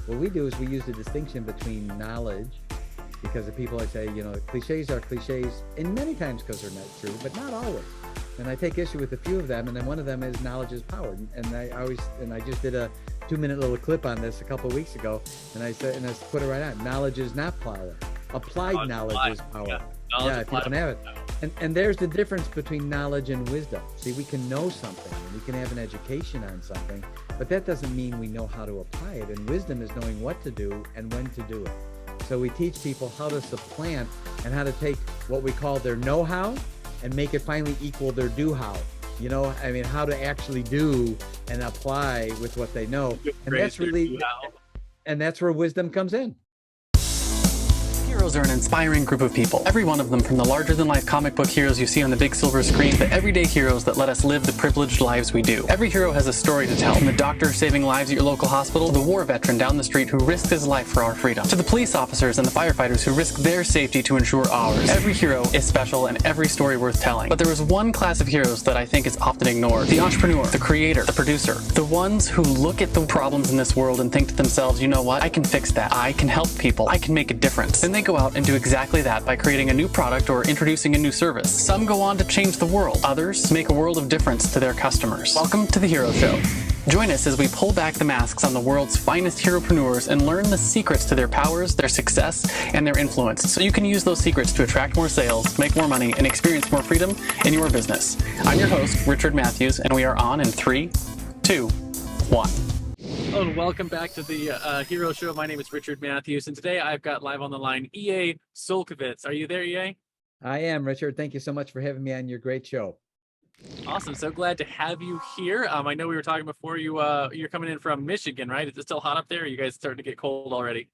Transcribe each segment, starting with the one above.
what we do is we use the distinction between knowledge, because the people I say, cliches are cliches, and many times because they're not true, but not always. And I take issue with a few of them, and then one of them is knowledge is power. And I just did a 2-minute little clip on this a couple of weeks ago, and I said, and I put it right on. Knowledge is not power. Applied knowledge is power. Yeah, if you don't have it. And there's the difference between knowledge and wisdom. See, we can know something, we can have an education on something, but that doesn't mean we know how to apply it. And wisdom is knowing what to do and when to do it. So we teach people how to supplant and how to take what we call their know-how and make it finally equal their do-how. How to actually do and apply with what they know. And that's where wisdom comes in. Heroes are an inspiring group of people. Every one of them, from the larger-than-life comic book heroes you see on the big silver screen, to everyday heroes that let us live the privileged lives we do. Every hero has a story to tell, from the doctor saving lives at your local hospital, to the war veteran down the street who risked his life for our freedom, to the police officers and the firefighters who risk their safety to ensure ours. Every hero is special and every story worth telling. But there is one class of heroes that I think is often ignored: the entrepreneur, the creator, the producer, the ones who look at the problems in this world and think to themselves, you know what, I can fix that, I can help people, I can make a difference. Then they go out and do exactly that by creating a new product or introducing a new service. Some go on to change the world. Others make a world of difference to their customers. Welcome to The Hero Show. Join us as we pull back the masks on the world's finest heropreneurs and learn the secrets to their powers, their success, and their influence, so you can use those secrets to attract more sales, make more money, and experience more freedom in your business. I'm your host, Richard Matthews, and we are on in 3, 2, 1. Hello and welcome back to the Hero Show. My name is Richard Matthews, and today I've got live on the line EA Csolkovits. Are you there, EA? I am, Richard. Thank you so much for having me on your great show. Awesome. So glad to have you here. I know we were talking before you're coming in from Michigan, right? Is it still hot up there? Or are you guys starting to get cold already?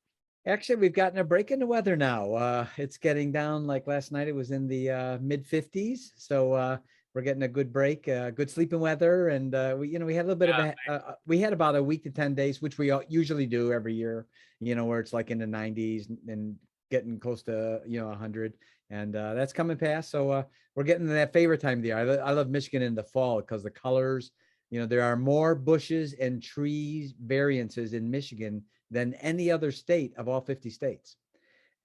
Actually, we've gotten a break in the weather now. It's getting down, like last night, it was in the mid 50s. So we're getting a good break, good sleeping weather. And we had a little bit of we had about a week to 10 days, which we usually do every year, where it's like in the 90s and getting close to, 100. And that's coming past. So we're getting to that favorite time of the year. I love Michigan in the fall because the colors, there are more bushes and trees variances in Michigan than any other state of all 50 states.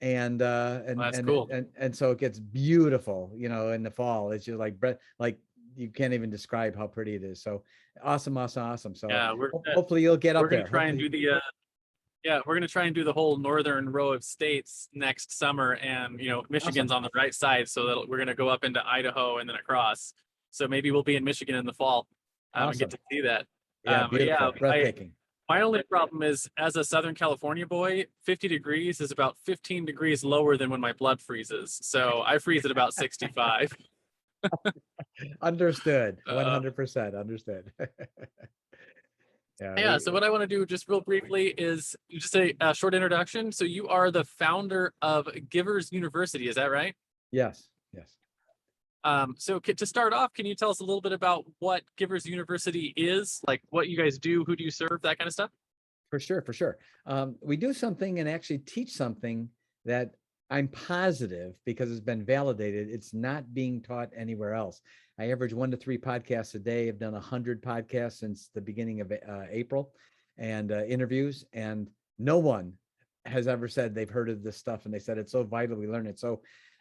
And that's cool. And so it gets beautiful, in the fall. It's just like you can't even describe how pretty it is. So awesome. So yeah, hopefully you'll get up there. We're going to try and do the whole northern row of states next summer, and Michigan's on the right side, so that we're going to go up into Idaho and then across. So maybe we'll be in Michigan in the fall and get to see that. Yeah, beautiful, breathtaking. My only problem is, as a Southern California boy, 50 degrees is about 15 degrees lower than when my blood freezes. So I freeze at about 65. Understood. 100% understood. Yeah. So what I want to do just real briefly is just a short introduction. So you are the founder of Givers University. Is that right? Yes. So to start off, can you tell us a little bit about what Givers University is, like what you guys do, who do you serve, that kind of stuff? For sure. We do something and actually teach something that I'm positive, because it's been validated, it's not being taught anywhere else. I average 1 to 3 podcasts a day. I've done 100 podcasts since the beginning of April, and interviews, and no one has ever said they've heard of this stuff, and they said it's so vital we learn it. So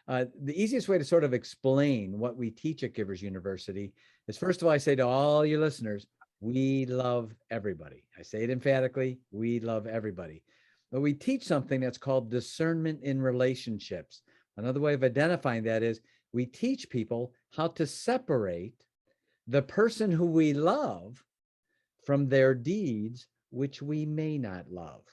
the easiest way to sort of explain what we teach at Givers University is, first of all, I say to all your listeners, we love everybody. I say it emphatically, we love everybody. But we teach something that's called discernment in relationships. Another way of identifying that is we teach people how to separate the person who we love from their deeds, which we may not love.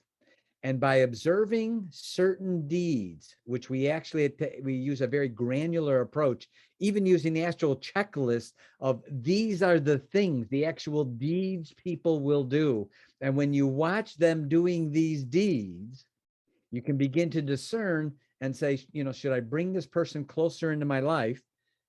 And by observing certain deeds, which we use a very granular approach, even using the actual checklist of these are the things, the actual deeds people will do. And when you watch them doing these deeds, you can begin to discern and say, should I bring this person closer into my life?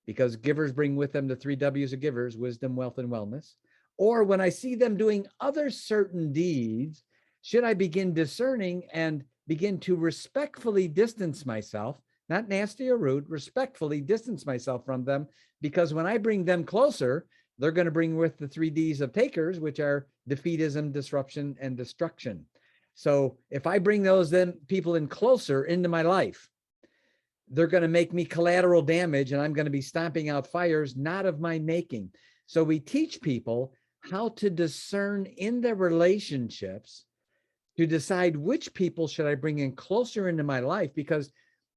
Because givers bring with them the 3 W's of givers: wisdom, wealth, and wellness. Or when I see them doing other certain deeds, should I begin discerning and begin to respectfully distance myself, not nasty or rude, respectfully distance myself from them? Because when I bring them closer, they're going to bring with the 3 D's of takers, which are defeatism, disruption, and destruction. So if I bring those then people in closer into my life, they're going to make me collateral damage, and I'm going to be stomping out fires not of my making. So we teach people how to discern in their relationships to decide which people should I bring in closer into my life. Because,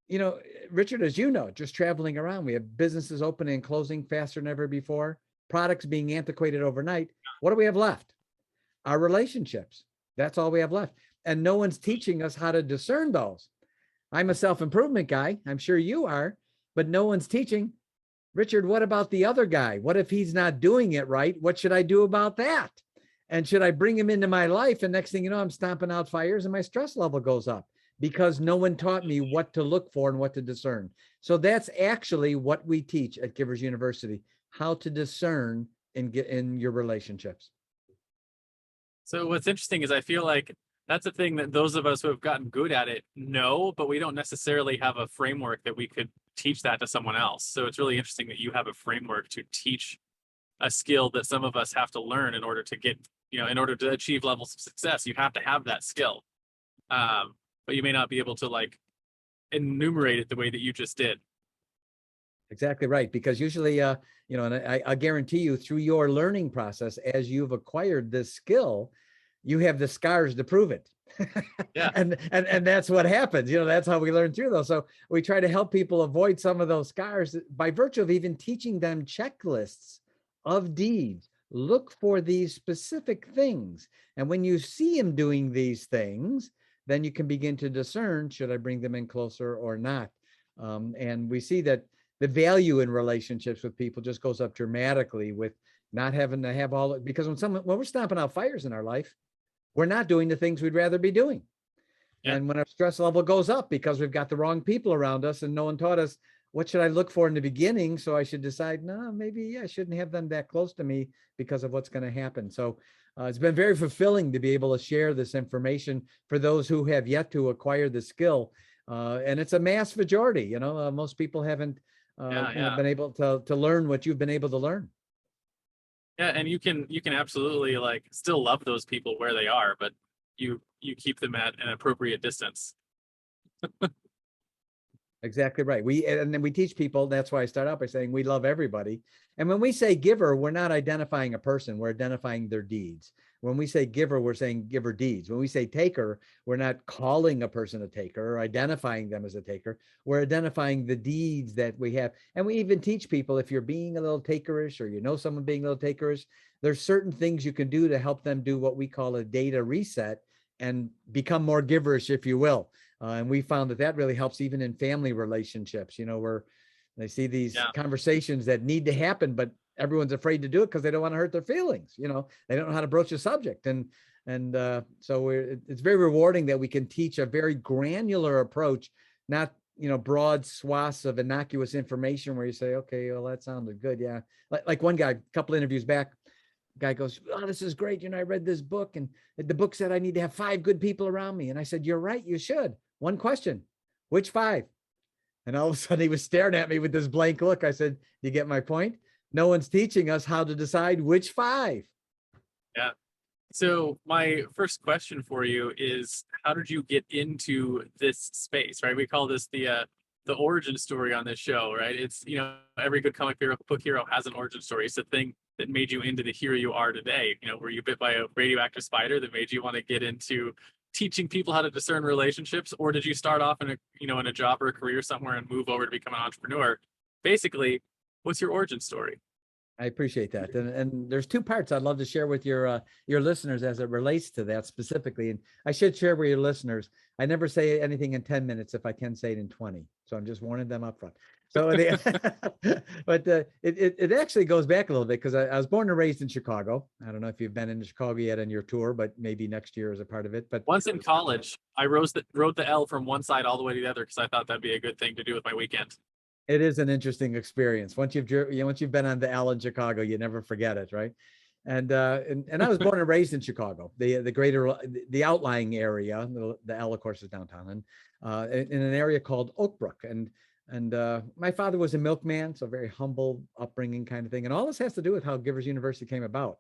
you know, Richard, as you know, just traveling around, we have businesses opening and closing faster than ever before, products being antiquated overnight. What do we have left? Our relationships. That's all we have left. And no one's teaching us how to discern those. I'm a self-improvement guy. I'm sure you are, but no one's teaching. Richard, what about the other guy? What if he's not doing it right? What should I do about that? And should I bring him into my life? And next thing you know, I'm stomping out fires and my stress level goes up because no one taught me what to look for and what to discern. So that's actually what we teach at Givers University, how to discern in your relationships. So what's interesting is I feel like that's a thing that those of us who have gotten good at it know, but we don't necessarily have a framework that we could teach that to someone else. So it's really interesting that you have a framework to teach a skill that some of us have to learn in order to get, in order to achieve levels of success. You have to have that skill, but you may not be able to like enumerate it the way that you just did. Exactly right. Because usually, and I guarantee you through your learning process, as you've acquired this skill, you have the scars to prove it. Yeah. and that's what happens. That's how we learn through those. So we try to help people avoid some of those scars by virtue of even teaching them checklists of deeds. Look for these specific things. And when you see them doing these things, then you can begin to discern, should I bring them in closer or not? And we see that the value in relationships with people just goes up dramatically with not having to have all, because when we're stomping out fires in our life, we're not doing the things we'd rather be doing. Yeah. And when our stress level goes up because we've got the wrong people around us and no one taught us, what should I look for in the beginning? So I should decide, no, maybe I shouldn't have them that close to me because of what's going to happen. So it's been very fulfilling to be able to share this information for those who have yet to acquire the skill. And it's a mass majority, most people haven't been able to learn what you've been able to learn. Yeah, and you can absolutely like still love those people where they are, but you keep them at an appropriate distance. Exactly right. And then we teach people, that's why I start out by saying we love everybody. And when we say giver, we're not identifying a person, we're identifying their deeds. When we say giver, we're saying giver deeds. When we say taker, we're not calling a person a taker or identifying them as a taker. We're identifying the deeds that we have. And we even teach people, if you're being a little takerish or someone being a little takerish, there's certain things you can do to help them do what we call a data reset and become more giverish, if you will. And we found that really helps even in family relationships, where they see these conversations that need to happen, but everyone's afraid to do it because they don't want to hurt their feelings. They don't know how to broach a subject. And so it's very rewarding that we can teach a very granular approach, not, broad swaths of innocuous information where you say, okay, well, that sounded good. Yeah. Like one guy, a couple interviews back, guy goes, oh, this is great. I read this book and the book said I need to have 5 good people around me. And I said, you're right. You should. One question, which 5? And all of a sudden he was staring at me with this blank look. I said, you get my point? No one's teaching us how to decide which 5. Yeah. So my first question for you is, how did you get into this space, right? We call this the origin story on this show, right? It's, every good comic book hero has an origin story. It's the thing that made you into the hero you are today. Were you bit by a radioactive spider that made you want to get into teaching people how to discern relationships, or did you start off in a job or a career somewhere and move over to become an entrepreneur? Basically, what's your origin story? I appreciate that. And there's 2 parts I'd love to share with your listeners as it relates to that specifically. And I should share with your listeners, I never say anything in 10 minutes if I can say it in 20. So I'm just warning them up front. So, but it actually goes back a little bit because I was born and raised in Chicago. I don't know if you've been in Chicago yet on your tour, but maybe next year as a part of it. But once in college, I wrote the L from one side all the way to the other because I thought that'd be a good thing to do with my weekend. It is an interesting experience. Once you've been on the L in Chicago, you never forget it, right? And I was born and raised in Chicago, the outlying area. The L, of course, is downtown, and in an area called Oak Brook. And my father was a milkman, so very humble upbringing kind of thing. And all this has to do with how Givers University came about.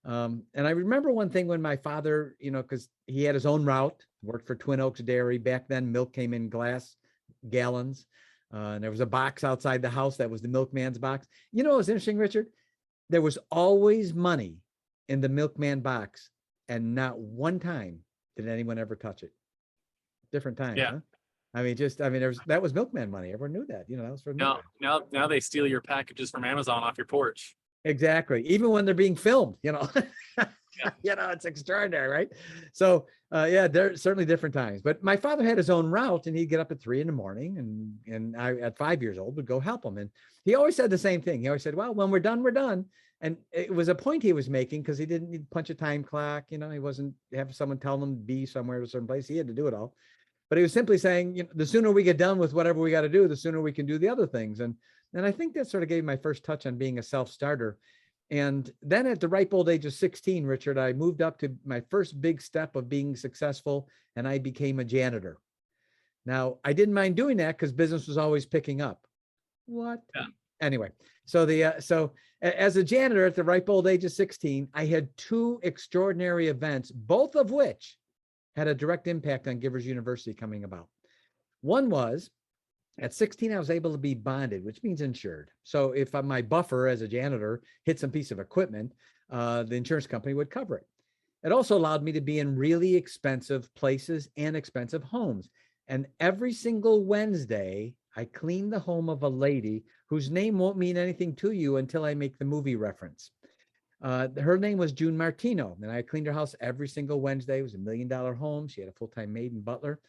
And I remember one thing when my father, because he had his own route, worked for Twin Oaks Dairy. Back then, milk came in glass gallons. And there was a box outside the house that was the milkman's box. You know, what's interesting, Richard? There was always money in the milkman box, and not one time did anyone ever touch it. Different times, Yeah. huh? That was milkman money. Everyone knew that. That was for Now, milkman. now they steal your packages from Amazon off your porch. Exactly. Even when they're being filmed, Yeah. it's extraordinary, right? So, yeah, there's certainly different times. But my father had his own route, and he'd get up at 3 a.m. and I, at 5 years old, would go help him. And he always said the same thing. He always said, "Well, when we're done, we're done." And it was a point he was making because he didn't need to punch a time clock. He wasn't have someone tell him to be somewhere at a certain place. He had to do it all. But he was simply saying, the sooner we get done with whatever we got to do, the sooner we can do the other things. And I think that sort of gave my first touch on being a self-starter. And then at the ripe old age of 16, Richard, I moved up to my first big step of being successful, and I became a janitor. Now, I didn't mind doing that because business was always picking up. What? Yeah. Anyway, so as a janitor at the ripe old age of 16, I had 2 extraordinary events, both of which had a direct impact on Givers University coming about. One was, at 16, I was able to be bonded, which means insured. So if my buffer as a janitor hit some piece of equipment, the insurance company would cover it. It also allowed me to be in really expensive places and expensive homes. And every single Wednesday, I cleaned the home of a lady whose name won't mean anything to you until I make the movie reference. Her name was June Martino, and I cleaned her house every single Wednesday. It was $1 million home. She had a full-time maid and butler.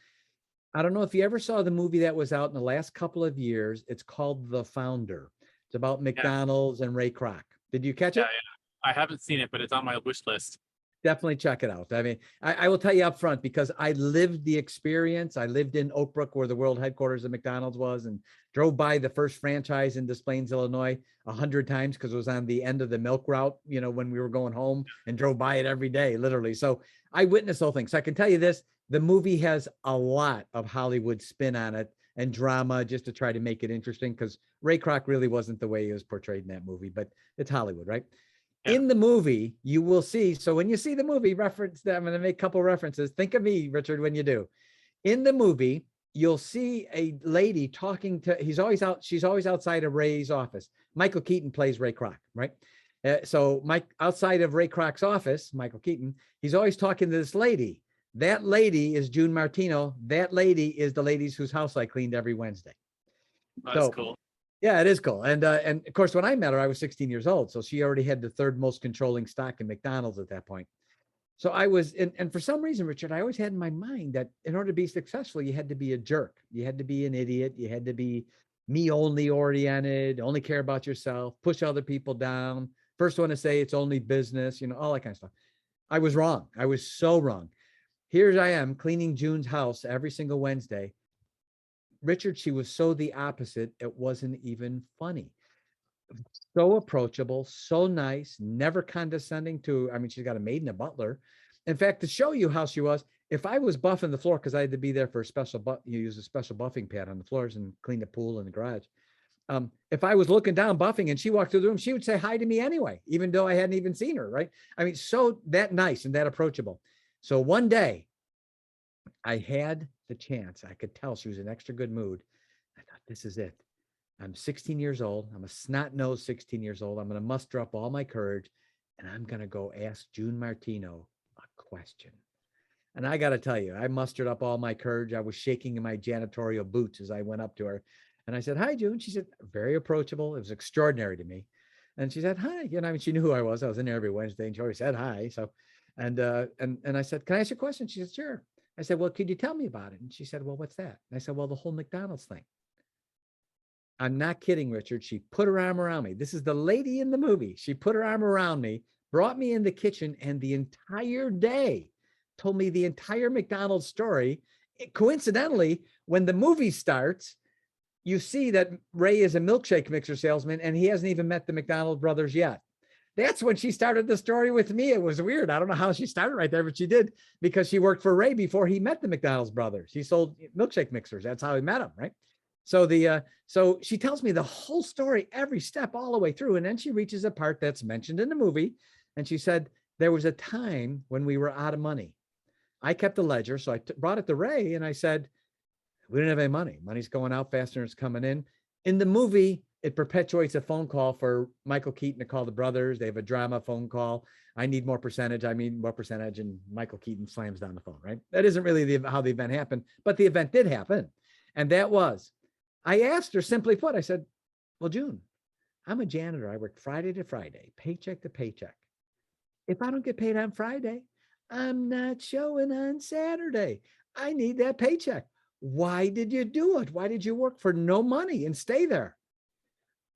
I don't know if you ever saw the movie that was out in the last couple of years. It's called The Founder. It's about McDonald's and Ray Kroc. Did you catch it? Yeah. I haven't seen it, but it's on my wish list. Definitely check it out. I mean, I will tell you up front, because I lived the experience. I lived in Oak Brook, where the world headquarters of McDonald's was, and drove by the first franchise in Des Plaines, Illinois, 100 times because it was on the end of the milk route, when we were going home, and drove by it every day, literally. So I witnessed the whole thing. So I can tell you this, the movie has a lot of Hollywood spin on it and drama just to try to make it interesting, because Ray Kroc really wasn't the way he was portrayed in that movie, but it's Hollywood, right? Yeah. In the movie, you will see. So when you see the movie reference, I'm going to make a couple references. Think of me, Richard, when you do. In the movie, you'll see a lady talking to, she's always outside of Ray's office. Michael Keaton plays Ray Kroc, right? So outside of Ray Kroc's office, Michael Keaton, he's always talking to this lady. That lady is June Martino. That lady is the ladies whose house I cleaned every Wednesday. That's cool. Yeah, it is cool. And of course, when I met her, I was 16 years old. So she already had the 3rd most controlling stock in McDonald's at that point. So I was, and for some reason, Richard, I always had in my mind that in order to be successful, you had to be a jerk. You had to be an idiot. You had to be me only oriented, only care about yourself, push other people down. First one to say it's only business, all that kind of stuff. I was wrong. I was so wrong. Here I am cleaning June's house every single Wednesday. Richard, she was so the opposite. It wasn't even funny. So approachable, so nice, never condescending to, she's got a maid and a butler. In fact, to show you how she was, if I was buffing the floor, because I had to be there for a special, you use a special buffing pad on the floors and clean the pool in the garage. If I was looking down buffing and she walked through the room, she would say hi to me anyway, even though I hadn't even seen her, right? So that nice and that approachable. So one day I had the chance. I could tell she was in extra good mood. I thought, this is it. I'm 16 years old. I'm a snot-nosed 16 years old. I'm going to muster up all my courage, and I'm going to go ask June Martino a question. And I got to tell you, I mustered up all my courage. I was shaking in my janitorial boots as I went up to her. And I said, "Hi, June." She said, very approachable. It was extraordinary to me. And she said, "Hi." She knew who I was. I was in there every Wednesday, and she always said hi. So, and I said, "Can I ask you a question?" She said, "Sure." I said, "Well, could you tell me about it?" And she said, "Well, what's that?" And I said, "Well, the whole McDonald's thing." I'm not kidding, Richard. She put her arm around me. This is the lady in the movie. She put her arm around me, brought me in the kitchen, and the entire day told me the entire McDonald's story. Coincidentally, when the movie starts, you see that Ray is a milkshake mixer salesman, and he hasn't even met the McDonald brothers yet. That's when she started the story with me. It was weird. I don't know how she started right there, but she did, because she worked for Ray before he met the McDonald's brothers. He sold milkshake mixers. That's how he met them, right? So so she tells me the whole story, every step all the way through. And then she reaches a part that's mentioned in the movie. And she said, there was a time when we were out of money. I kept the ledger. So I brought it to Ray and I said, we didn't have any money. Money's going out faster than it's coming in. In the movie, it perpetuates a phone call for Michael Keaton to call the brothers. They have a drama phone call. I need more percentage. I need more percentage. And Michael Keaton slams down the phone, right? That isn't really how the event happened, but the event did happen. And that was, I asked her, simply put, I said, well, June, I'm a janitor. I work Friday to Friday, paycheck to paycheck. If I don't get paid on Friday, I'm not showing on Saturday. I need that paycheck. Why did you do it? Why did you work for no money and stay there?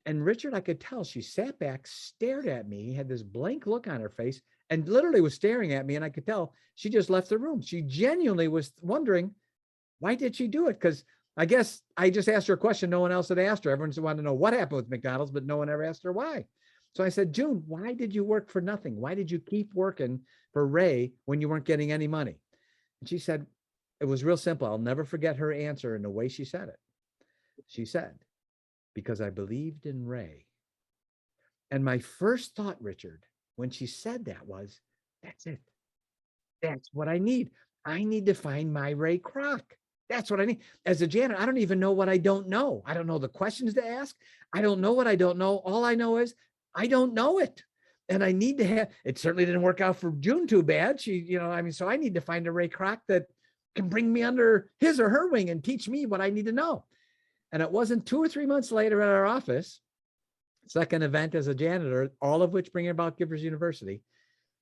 And Richard, I could tell she sat back, stared at me, had this blank look on her face, and literally was staring at me. And I could tell she just left the room. She genuinely was wondering, why did she do it? Because I guess I just asked her a question no one else had asked her. Everyone wanted to know what happened with McDonald's, but no one ever asked her why. So I said, June, why did you work for nothing? Why did you keep working for Ray when you weren't getting any money? And she said, it was real simple. I'll never forget her answer and the way she said it. She said, because I believed in Ray. And my first thought, Richard, when she said that was, that's it. That's what I need. I need to find my Ray Kroc. That's what I need. As a janitor, I don't even know what I don't know. I don't know the questions to ask. I don't know what I don't know. All I know is I don't know it. And I need to have, it certainly didn't work out for June too bad. She, so I need to find a Ray Kroc that can bring me under his or her wing and teach me what I need to know. And it wasn't 2 or 3 months later at our office, second event as a janitor, all of which bring about Givers University.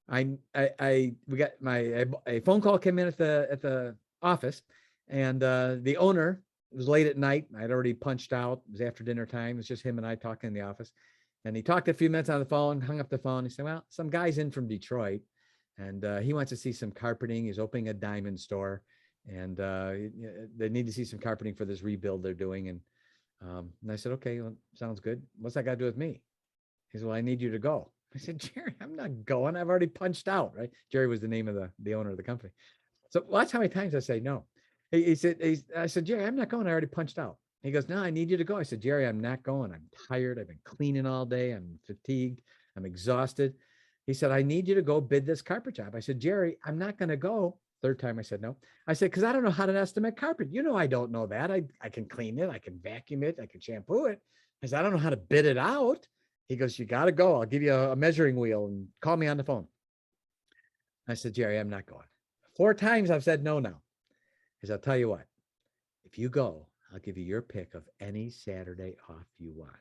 We got a phone call came in at the office, and the owner, it was late at night. I'd already punched out. It was after dinner time. It was just him and I talking in the office. And he talked a few minutes on the phone, hung up the phone. He said, well, some guy's in from Detroit, and he wants to see some carpeting. He's opening a diamond store, and they need to see some carpeting for this rebuild they're doing. And I said, okay, well, sounds good. What's that got to do with me? He said, well, I need you to go. I said, Jerry, I'm not going. I've already punched out, right? Jerry was the name of the owner of the company. So watch how many times I say no. I said, Jerry, I'm not going. I already punched out. He goes, no, I need you to go. I said, Jerry, I'm not going. I'm tired. I've been cleaning all day. I'm fatigued. I'm exhausted. He said, I need you to go bid this carpet job. I said, Jerry, I'm not going to go. Third time I said no. I said, because I don't know how to estimate carpet. I don't know that. I can clean it. I can vacuum it. I can shampoo it. I said, I don't know how to bid it out. He goes, you got to go. I'll give you a measuring wheel and call me on the phone. I said, Jerry, I'm not going. 4 times I've said no now. He said, I'll tell you what, if you go, I'll give you your pick of any Saturday off you want.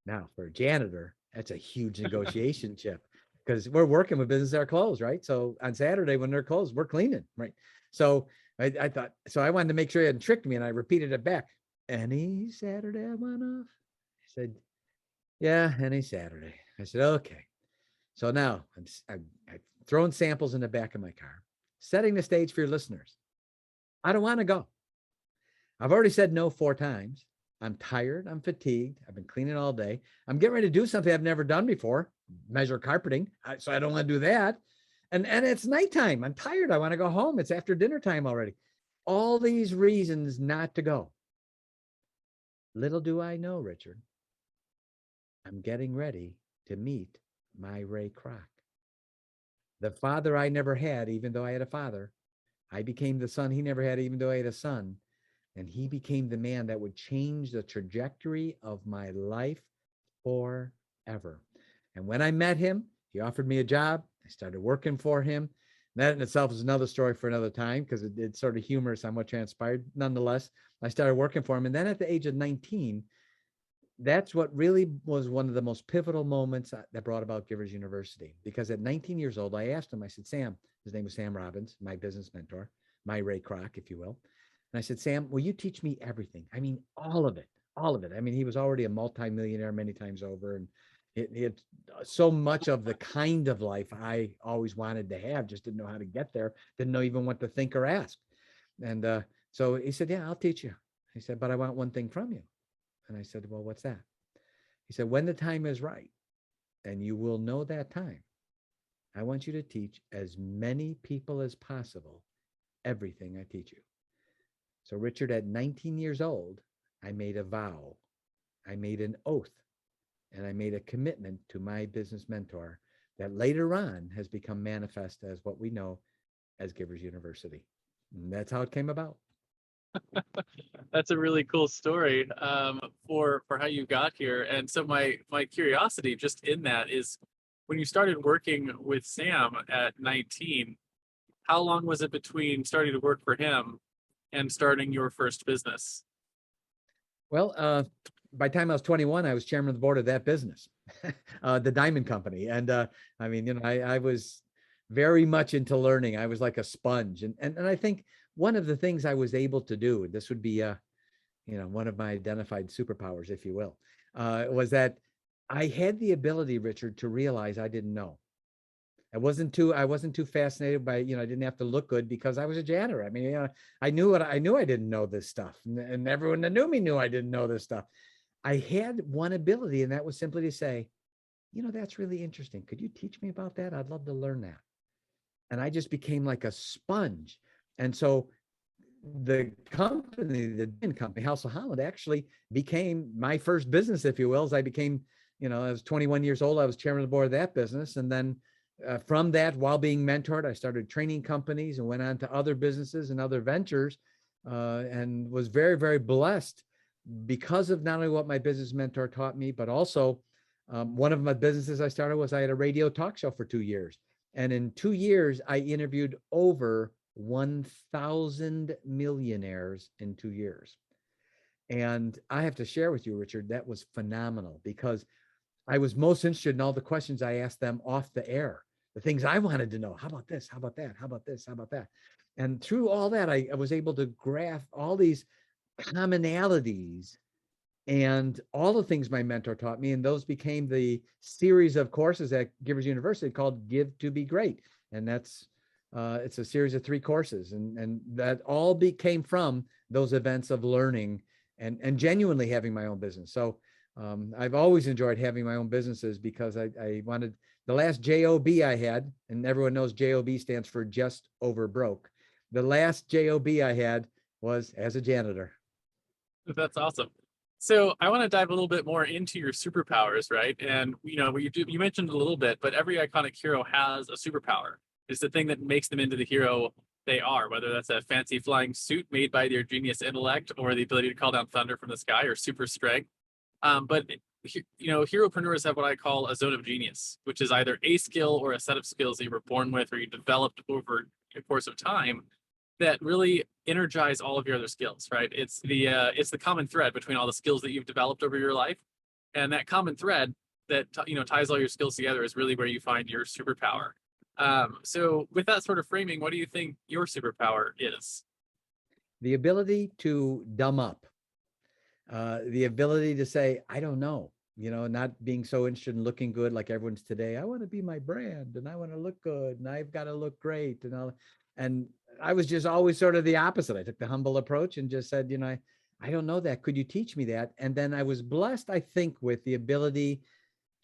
Now, for a janitor, that's a huge negotiation chip, because we're working with businesses that are closed, right? So on Saturday when they're closed, we're cleaning, right? So I thought, so I wanted to make sure he hadn't tricked me, and I repeated it back. Any Saturday I want off? He said, yeah, any Saturday. I said, okay. So now I've thrown samples in the back of my car, setting the stage for your listeners. I don't want to go. I've already said no 4 times. I'm tired. I'm fatigued. I've been cleaning all day. I'm getting ready to do something I've never done before, measure carpeting. So I don't want to do that. And it's nighttime. I'm tired. I want to go home. It's after dinner time already. All these reasons not to go. Little do I know, Richard, I'm getting ready to meet my Ray Kroc. The father I never had, even though I had a father. I became the son he never had, even though I had a son. And he became the man that would change the trajectory of my life forever. And when I met him, he offered me a job. I started working for him. That in itself is another story for another time, because it's sort of humorous on what transpired. Nonetheless, I started working for him. And then at the age of 19, that's what really was one of the most pivotal moments that brought about Givers University. Because at 19 years old, I asked him, I said, Sam, his name was Sam Robbins, my business mentor, my Ray Kroc, if you will. And I said, Sam, will you teach me everything? I mean, all of it, all of it. I mean, he was already a multimillionaire many times over, and he had so much of the kind of life I always wanted to have, just didn't know how to get there, didn't know even what to think or ask. And so he said, yeah, I'll teach you. He said, but I want one thing from you. And I said, well, what's that? He said, when the time is right, and you will know that time, I want you to teach as many people as possible everything I teach you. So Richard, at 19 years old, I made a vow, I made an oath, and I made a commitment to my business mentor that later on has become manifest as what we know as Givers University. And that's how it came about. That's a really cool story for how you got here. And so my curiosity just in that is, when you started working with Sam at 19, how long was it between starting to work for him and starting your first business? Well, by the time I was 21, I was chairman of the board of that business, the Diamond Company. And I mean, you know, I was very much into learning. I was like a sponge. And I think one of the things I was able to do, and this would be, you know, one of my identified superpowers, if you will, was that I had the ability, Richard, to realize I didn't know. I wasn't too fascinated by, you know, I didn't have to look good because I was a janitor. I mean, you know, I knew I didn't know this stuff, and everyone that knew me knew I didn't know this stuff. I had one ability, and that was simply to say, you know, that's really interesting. Could you teach me about that? I'd love to learn that. And I just became like a sponge. And so the company, the company, House of Holland, actually became my first business, if you will, as I became, you know, I was 21 years old. I was chairman of the board of that business. And then from that, while being mentored, I started training companies and went on to other businesses and other ventures, and was very, very blessed because of not only what my business mentor taught me, but also one of my businesses I started was I had a radio talk show for 2 years. And in 2 years, I interviewed over 1,000 millionaires in 2 years. And I have to share with you, Richard, that was phenomenal because I was most interested in all the questions I asked them off the air, the things I wanted to know. How about this? How about that? How about this? How about that? And through all that, I was able to graph all these commonalities and all the things my mentor taught me. And those became the series of courses at Givers University called Give to Be Great. And that's, it's a series of 3 courses. And that all came from those events of learning and genuinely having my own business. So I've always enjoyed having my own businesses because I wanted, the last job I had, and everyone knows job stands for just over broke. The last job I had was as a janitor. That's awesome. So I want to dive a little bit more into your superpowers, right? And you know, you mentioned a little bit, but every iconic hero has a superpower. It's the thing that makes them into the hero they are, whether that's a fancy flying suit made by their genius intellect, or the ability to call down thunder from the sky, or super strength. But you know, heropreneurs have what I call a zone of genius, which is either a skill or a set of skills that you were born with or you developed over the course of time that really energize all of your other skills, right? It's the common thread between all the skills that you've developed over your life, and that common thread that ties all your skills together is really where you find your superpower. So with that sort of framing, what do you think your superpower is? The ability to dumb up, the ability to say, I don't know, you know, not being so interested in looking good like everyone's today. I want to be my brand and I want to look good and I've got to look great and all. And I was just always sort of the opposite. I took the humble approach and just said, you know, I don't know that. Could you teach me that? And then I was blessed, I think, with the ability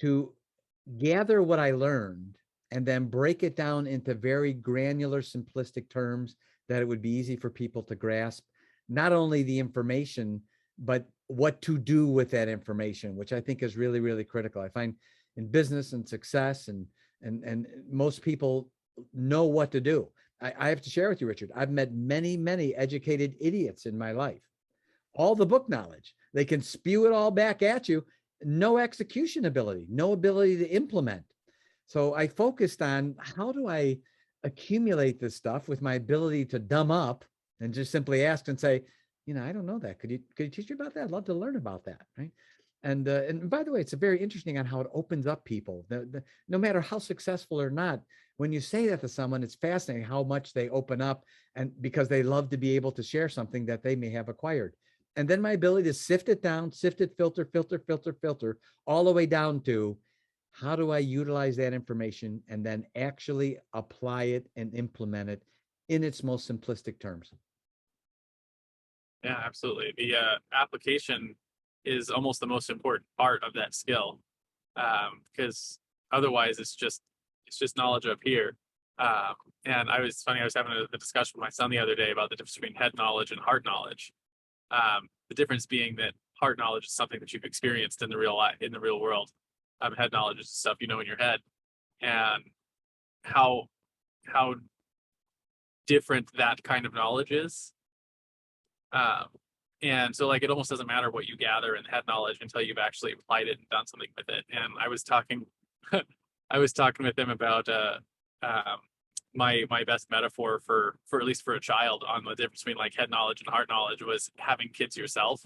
to gather what I learned and then break it down into very granular, simplistic terms that it would be easy for people to grasp, not only the information, but what to do with that information, which I think is really, really critical. I find in business and success and most people know what to do. I have to share with you, Richard, I've met many, many educated idiots in my life. All the book knowledge, they can spew it all back at you. No execution ability, no ability to implement. So I focused on how do I accumulate this stuff with my ability to dumb up and just simply ask and say, you know, I don't know that. Could you teach me about that? I'd love to learn about that. Right. And by the way, it's a very interesting on how it opens up people. No matter how successful or not, when you say that to someone, it's fascinating how much they open up, and because they love to be able to share something that they may have acquired. And then my ability to sift it down, filter, all the way down to how do I utilize that information and then actually apply it and implement it in its most simplistic terms. Yeah, absolutely. The application is almost the most important part of that skill, because otherwise it's just knowledge up here. And I was having a discussion with my son the other day about the difference between head knowledge and heart knowledge. The difference being that heart knowledge is something that you've experienced in the real life, in the real world. Head knowledge is stuff you know in your head. and how different that kind of knowledge is. And so like it almost doesn't matter what you gather in head knowledge until you've actually applied it and done something with it. And I was talking I was talking with him about my best metaphor for at least for a child on the difference between like head knowledge and heart knowledge was having kids yourself.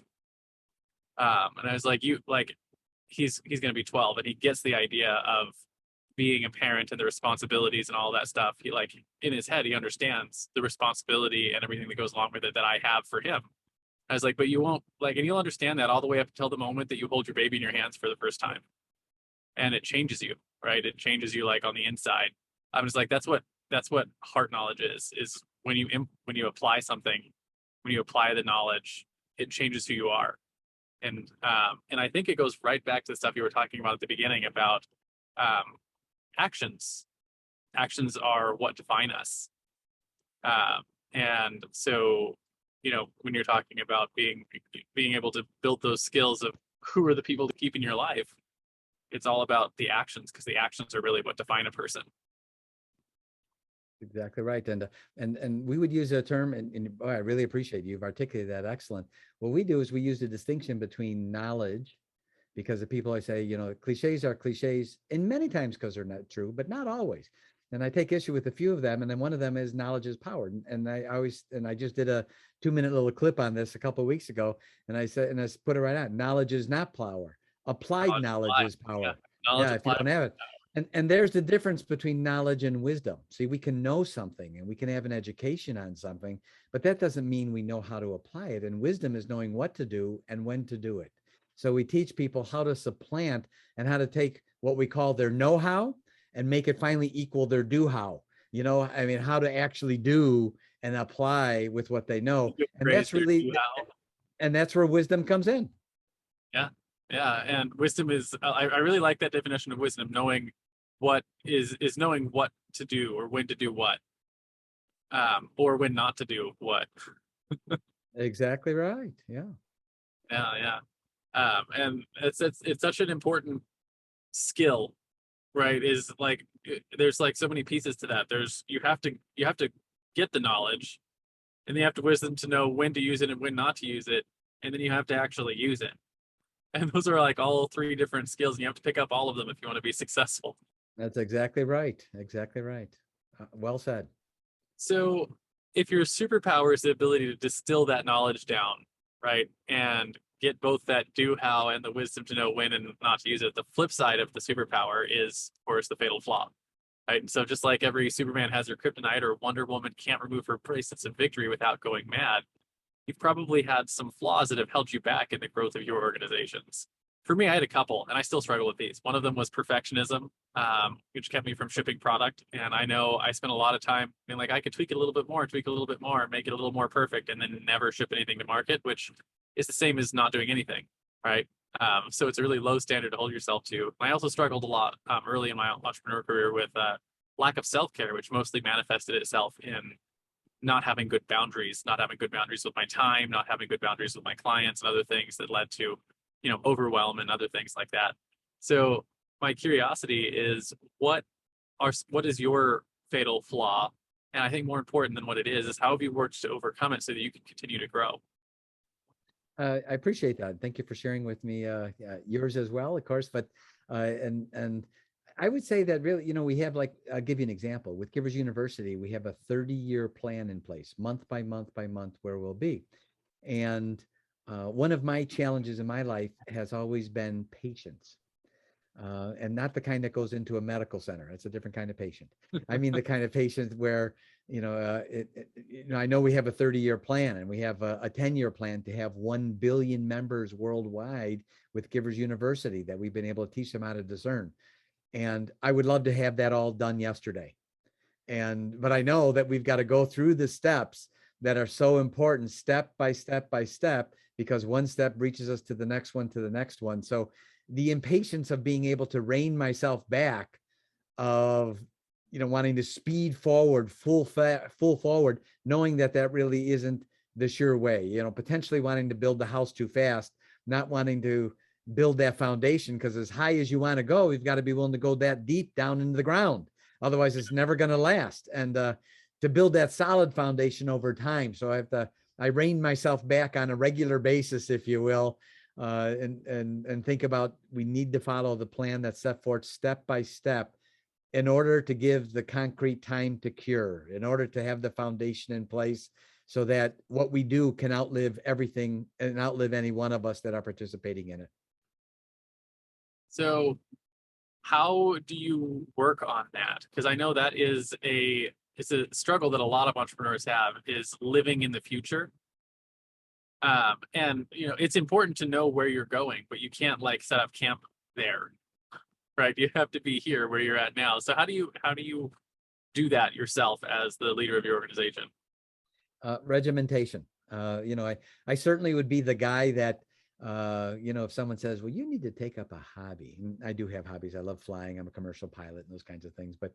And I was like, he's going to be 12 and he gets the idea of being a parent and the responsibilities and all that stuff. He like in his head, he understands the responsibility and everything that goes along with it that I have for him. I was like, but you won't like, and you'll understand that all the way up until the moment that you hold your baby in your hands for the first time. And it changes you, right? It changes you like on the inside. I'm just like, that's what heart knowledge is when you apply something, when you apply the knowledge, it changes who you are. And I think it goes right back to the stuff you were talking about at the beginning about actions. Actions are what define us. And so, you know, when you're talking about being able to build those skills of who are the people to keep in your life, it's all about the actions, because the actions are really what define a person. Exactly right. And we would use a term, and I really appreciate you've articulated that excellent. What we do is we use the distinction between knowledge, because the people I say, you know, cliches are cliches, and many times because they're not true, but not always. And I take issue with a few of them. And then one of them is knowledge is power. And I just did a 2-minute little clip on this a couple of weeks ago. And I said, and I put it right out, knowledge is not power. Applied knowledge is power. Yeah, if you don't have it. And there's the difference between knowledge and wisdom. See, we can know something and we can have an education on something, but that doesn't mean we know how to apply it. And wisdom is knowing what to do and when to do it. So we teach people how to supplant and how to take what we call their know-how and make it finally equal their do-how. You know, I mean, how to actually do and apply with what they know. And that's really, and that's where wisdom comes in. Yeah. Yeah. And wisdom is, I really like that definition of wisdom, knowing what is knowing what to do or when to do what, or when not to do what. Exactly right. Yeah. Yeah. Yeah. And it's such an important skill, right? Is like, there's like so many pieces to that. You have to get the knowledge, and then you have to wisdom to know when to use it and when not to use it. And then you have to actually use it. And those are like all 3 different skills, and you have to pick up all of them if you want to be successful. That's exactly right. Exactly right. Well said. So if your superpower is the ability to distill that knowledge down, right, and get both that do-how and the wisdom to know when and not to use it, the flip side of the superpower is, of course, the fatal flaw. Right. And so just like every Superman has their kryptonite, or Wonder Woman can't remove her bracelets of victory without going mad, you've probably had some flaws that have held you back in the growth of your organizations. For me, I had a couple, and I still struggle with these. One of them was perfectionism, which kept me from shipping product. And I know I spent a lot of time being like, I could tweak it a little bit more, make it a little more perfect, and then never ship anything to market, which is the same as not doing anything, right? So it's a really low standard to hold yourself to. I also struggled a lot early in my entrepreneur career with lack of self-care, which mostly manifested itself in not having good boundaries with my time, not having good boundaries with my clients, and other things that led to, you know, overwhelm and other things like that. So my curiosity is, what is your fatal flaw? And I think more important than what it is how have you worked to overcome it so that you can continue to grow? I appreciate that. Thank you for sharing with me yours as well, of course. But and I would say that really, you know, we have, like, I'll give you an example. With Givers University, we have a 30-year plan in place, month by month by month, where we'll be. And one of my challenges in my life has always been patience. And not the kind that goes into a medical center. It's a different kind of patient. I mean, the kind of patient where, you know, I know we have a 30-year plan, and we have a 10-year plan to have 1 billion members worldwide with Givers University, that we've been able to teach them how to discern. And I would love to have that all done yesterday. But I know that we've got to go through the steps that are so important, step by step by step, because one step reaches us to the next one, to the next one. So the impatience of being able to rein myself back, of, you know, wanting to speed forward, full forward, knowing that really isn't the sure way, you know, potentially wanting to build the house too fast, not wanting to, build that foundation, because as high as you want to go, you've got to be willing to go that deep down into the ground. Otherwise, it's never going to last. And to build that solid foundation over time. So I rein myself back on a regular basis, if you will, and think about, we need to follow the plan that's set forth step by step in order to give the concrete time to cure, in order to have the foundation in place so that what we do can outlive everything and outlive any one of us that are participating in it. So how do you work on that? Because I know that it's a struggle that a lot of entrepreneurs have, is living in the future. And it's important to know where you're going, but you can't like set up camp there, right? You have to be here where you're at now. So how do you do that yourself as the leader of your organization? Regimentation. I certainly would be the guy that, if someone says, well, you need to take up a hobby. And I do have hobbies. I love flying. I'm a commercial pilot and those kinds of things. But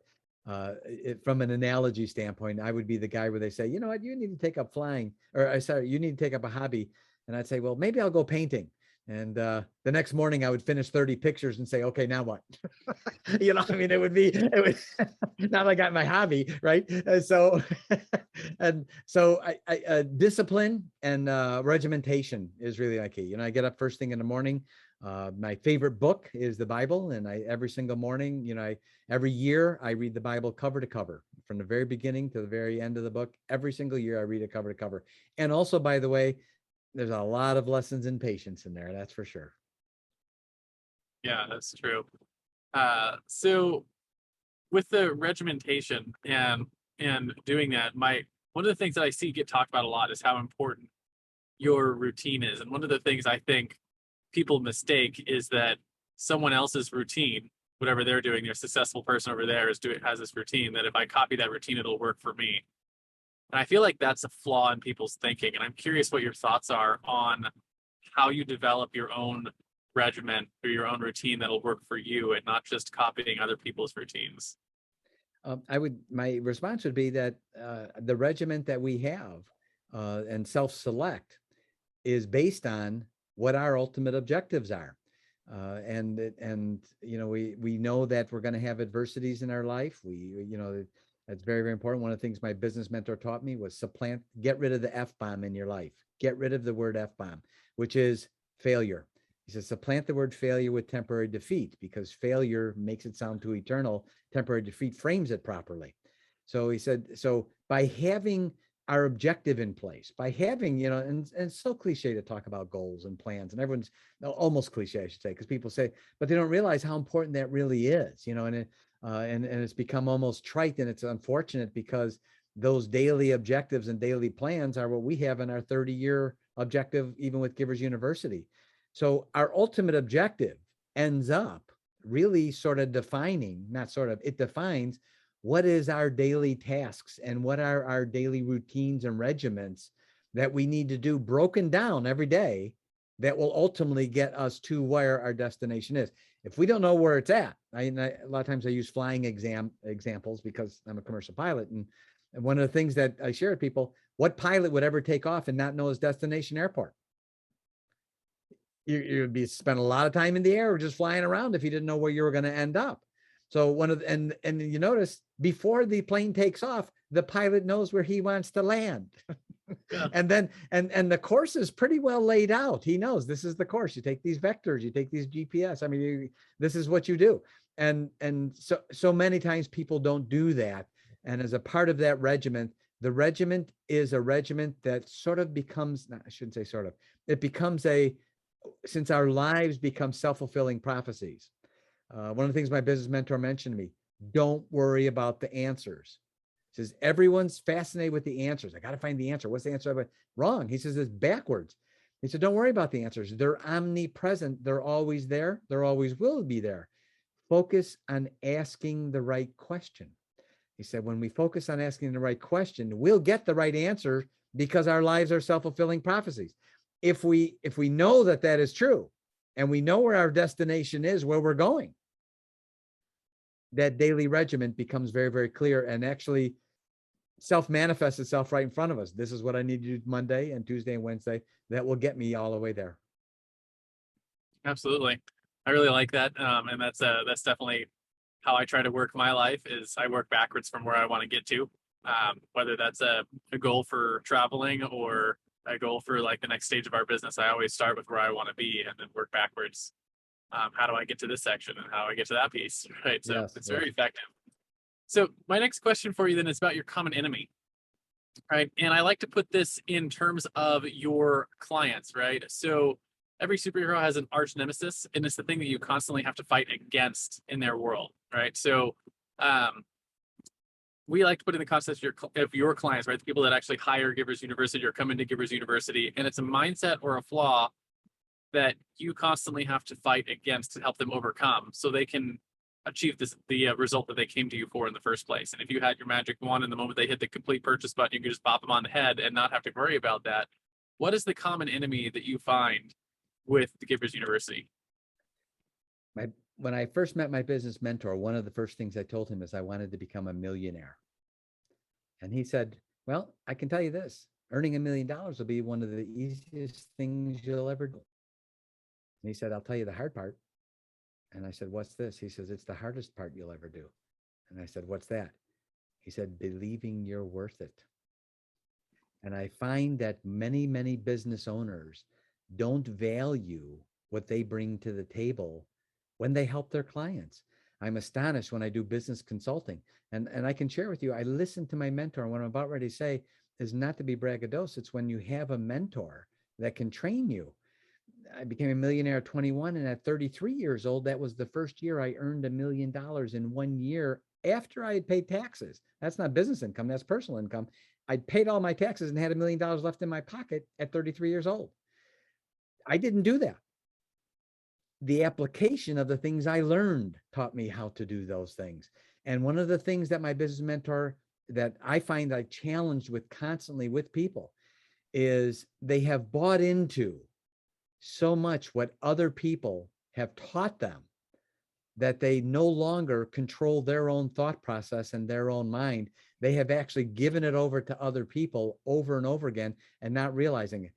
from an analogy standpoint, I would be the guy where they say, you know what, you need to take up flying, or you need to take up a hobby. And I'd say, well, maybe I'll go painting. And the next morning I would finish 30 pictures and say, okay, now what? It would now I got my hobby, right? So I discipline and regimentation is really my key. I get up first thing in the morning. My favorite book is the Bible, and every single morning, every year I read the Bible cover to cover, from the very beginning to the very end of the book. Every single year I read it cover to cover. And also, by the way, there's a lot of lessons in patience in there. That's for sure. Yeah, that's true. So with the regimentation and doing that, one of the things that I see get talked about a lot is how important your routine is. And one of the things I think people mistake is that someone else's routine, whatever they're doing, their successful person over there has this routine, that if I copy that routine, it'll work for me. And I feel like that's a flaw in people's thinking. And I'm curious what your thoughts are on how you develop your own regimen or your own routine that'll work for you, and not just copying other people's routines. My response would be that the regiment that we have and self-select is based on what our ultimate objectives are. We know that we're going to have adversities in our life. That's very, very important. One of the things my business mentor taught me was get rid of the F-bomb in your life. Get rid of the word F-bomb, which is failure. He says, supplant the word failure with temporary defeat, because failure makes it sound too eternal. Temporary defeat frames it properly. So he said, so by having our objective in place, by having, and it's so cliche to talk about goals and plans, and everyone's almost cliche, I should say, because people say, but they don't realize how important that really is, and it's become almost trite, and it's unfortunate because those daily objectives and daily plans are what we have in our 30-year objective, even with Givers University. So our ultimate objective ends up really sort of it defines what is our daily tasks and what are our daily routines and regiments that we need to do, broken down every day, that will ultimately get us to where our destination is. If we don't know where it's at, a lot of times I use flying examples because I'm a commercial pilot. And one of the things that I share with people, what pilot would ever take off and not know his destination airport? You'd be spend a lot of time in the air or just flying around if you didn't know where you were going to end up. So and you notice before the plane takes off, the pilot knows where he wants to land. Yeah. And then the course is pretty well laid out. He knows this is the course. You take these vectors, you take these GPS. I mean, this is what you do. And so many times people don't do that. And as a part of that regiment, the regiment is a regiment that sort of becomes, I shouldn't say sort of, it becomes since our lives become self-fulfilling prophecies. One of the things my business mentor mentioned to me, don't worry about the answers. He says, everyone's fascinated with the answers. I got to find the answer. What's the answer? Wrong. He says, it's backwards. He said, don't worry about the answers. They're omnipresent. They're always there. There always will be there. Focus on asking the right question. He said, when we focus on asking the right question, we'll get the right answer because our lives are self-fulfilling prophecies. If we know that is true, and we know where our destination is, where we're going, that daily regiment becomes very, very clear and actually self-manifests itself right in front of us. This is what I need to do Monday and Tuesday and Wednesday. That will get me all the way there. Absolutely. I really like that. And that's definitely how I try to work my life is I work backwards from where I want to get to. Whether that's a goal for traveling or a goal for like the next stage of our business, I always start with where I want to be and then work backwards. How do I get to this section and how do I get to that piece? Right. So Yes, it's yes. very effective. So my next question for you then is about your common enemy. Right. And I like to put this in terms of your clients, right? So every superhero has an arch nemesis, and it's the thing that you constantly have to fight against in their world, right? So um, we like to put in the context of your clients, right? The people that actually hire Givers University or come into Givers University, and it's a mindset or a flaw that you constantly have to fight against to help them overcome so they can achieve the result that they came to you for in the first place. And if you had your magic wand and the moment they hit the complete purchase button, you could just pop them on the head and not have to worry about that. What is the common enemy that you find with the Givers University? When I first met my business mentor, one of the first things I told him is I wanted to become a millionaire. And he said, well, I can tell you this, earning $1 million will be one of the easiest things you'll ever do. And he said, I'll tell you the hard part. And I said, what's this? He says, it's the hardest part you'll ever do. And I said, what's that? He said, believing you're worth it. And I find that many, many business owners don't value what they bring to the table when they help their clients. I'm astonished when I do business consulting. And I can share with you, I listen to my mentor. And what I'm about ready to say is not to be braggadocious. It's when you have a mentor that can train you. I became a millionaire at 21, and at 33 years old, that was the first year I earned $1 million in 1 year after I had paid taxes. That's not business income, that's personal income. I'd paid all my taxes and had $1 million left in my pocket at 33 years old. I didn't do that. The application of the things I learned taught me how to do those things. And one of the things that my business mentor that I find I challenged with constantly with people is they have bought into so much what other people have taught them that they no longer control their own thought process and their own mind. They have actually given it over to other people over and over again and not realizing it.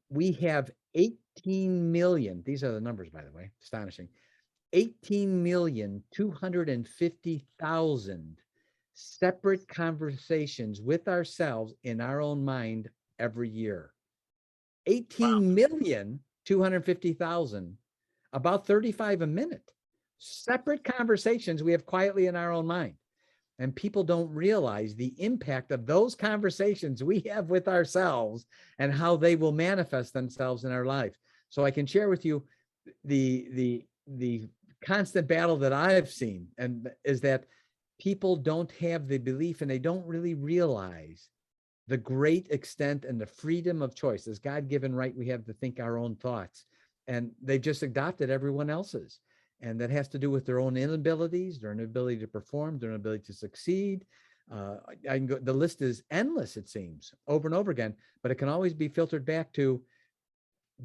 We have 18 million, these are the numbers, by the way, astonishing, 18,250,000 separate conversations with ourselves in our own mind every year. 18,250,000, about 35 a minute, separate conversations we have quietly in our own mind. And people don't realize the impact of those conversations we have with ourselves and how they will manifest themselves in our life. So I can share with you the constant battle that I've seen, and is that people don't have the belief and they don't really realize the great extent and the freedom of choice, this God-given right we have to think our own thoughts. And they've just adopted everyone else's. And that has to do with their own inabilities, their inability to perform, their inability to succeed. I can go, the list is endless, it seems, over and over again, but it can always be filtered back to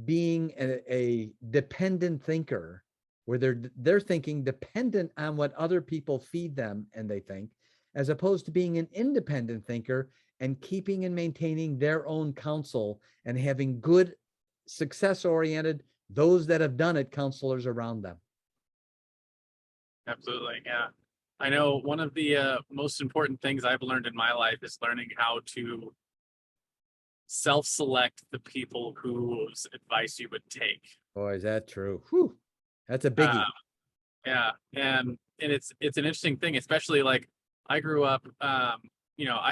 being a dependent thinker, where they're thinking dependent on what other people feed them and they think, as opposed to being an independent thinker and keeping and maintaining their own counsel and having good, success-oriented, those that have done it, counselors around them. Absolutely. Yeah. I know one of the most important things I've learned in my life is learning how to self-select the people whose advice you would take. Boy, is that true? Whew. That's a biggie. Yeah. And it's an interesting thing, especially like I grew up, I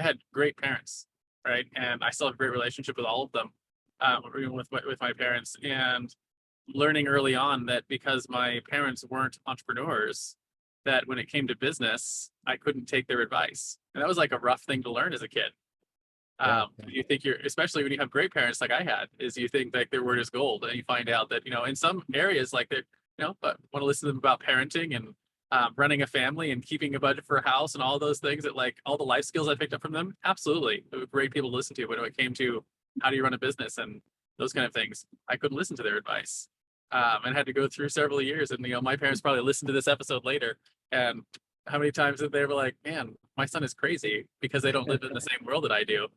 had great parents, right? And I still have a great relationship with all of them, with my parents, and learning early on that because my parents weren't entrepreneurs, that when it came to business, I couldn't take their advice. And that was like a rough thing to learn as a kid. You think especially when you have great parents like I had, is you think like their word is gold, and you find out that, in some areas like they're, but want to listen to them about parenting and running a family and keeping a budget for a house and all those things, that like all the life skills I picked up from them, absolutely, they were great people to listen to. But when it came to how do you run a business and those kind of things, I couldn't listen to their advice. And had to go through several years. And, my parents probably listened to this episode later. And how many times that they were like, man, my son is crazy because they don't live in the same world that I do.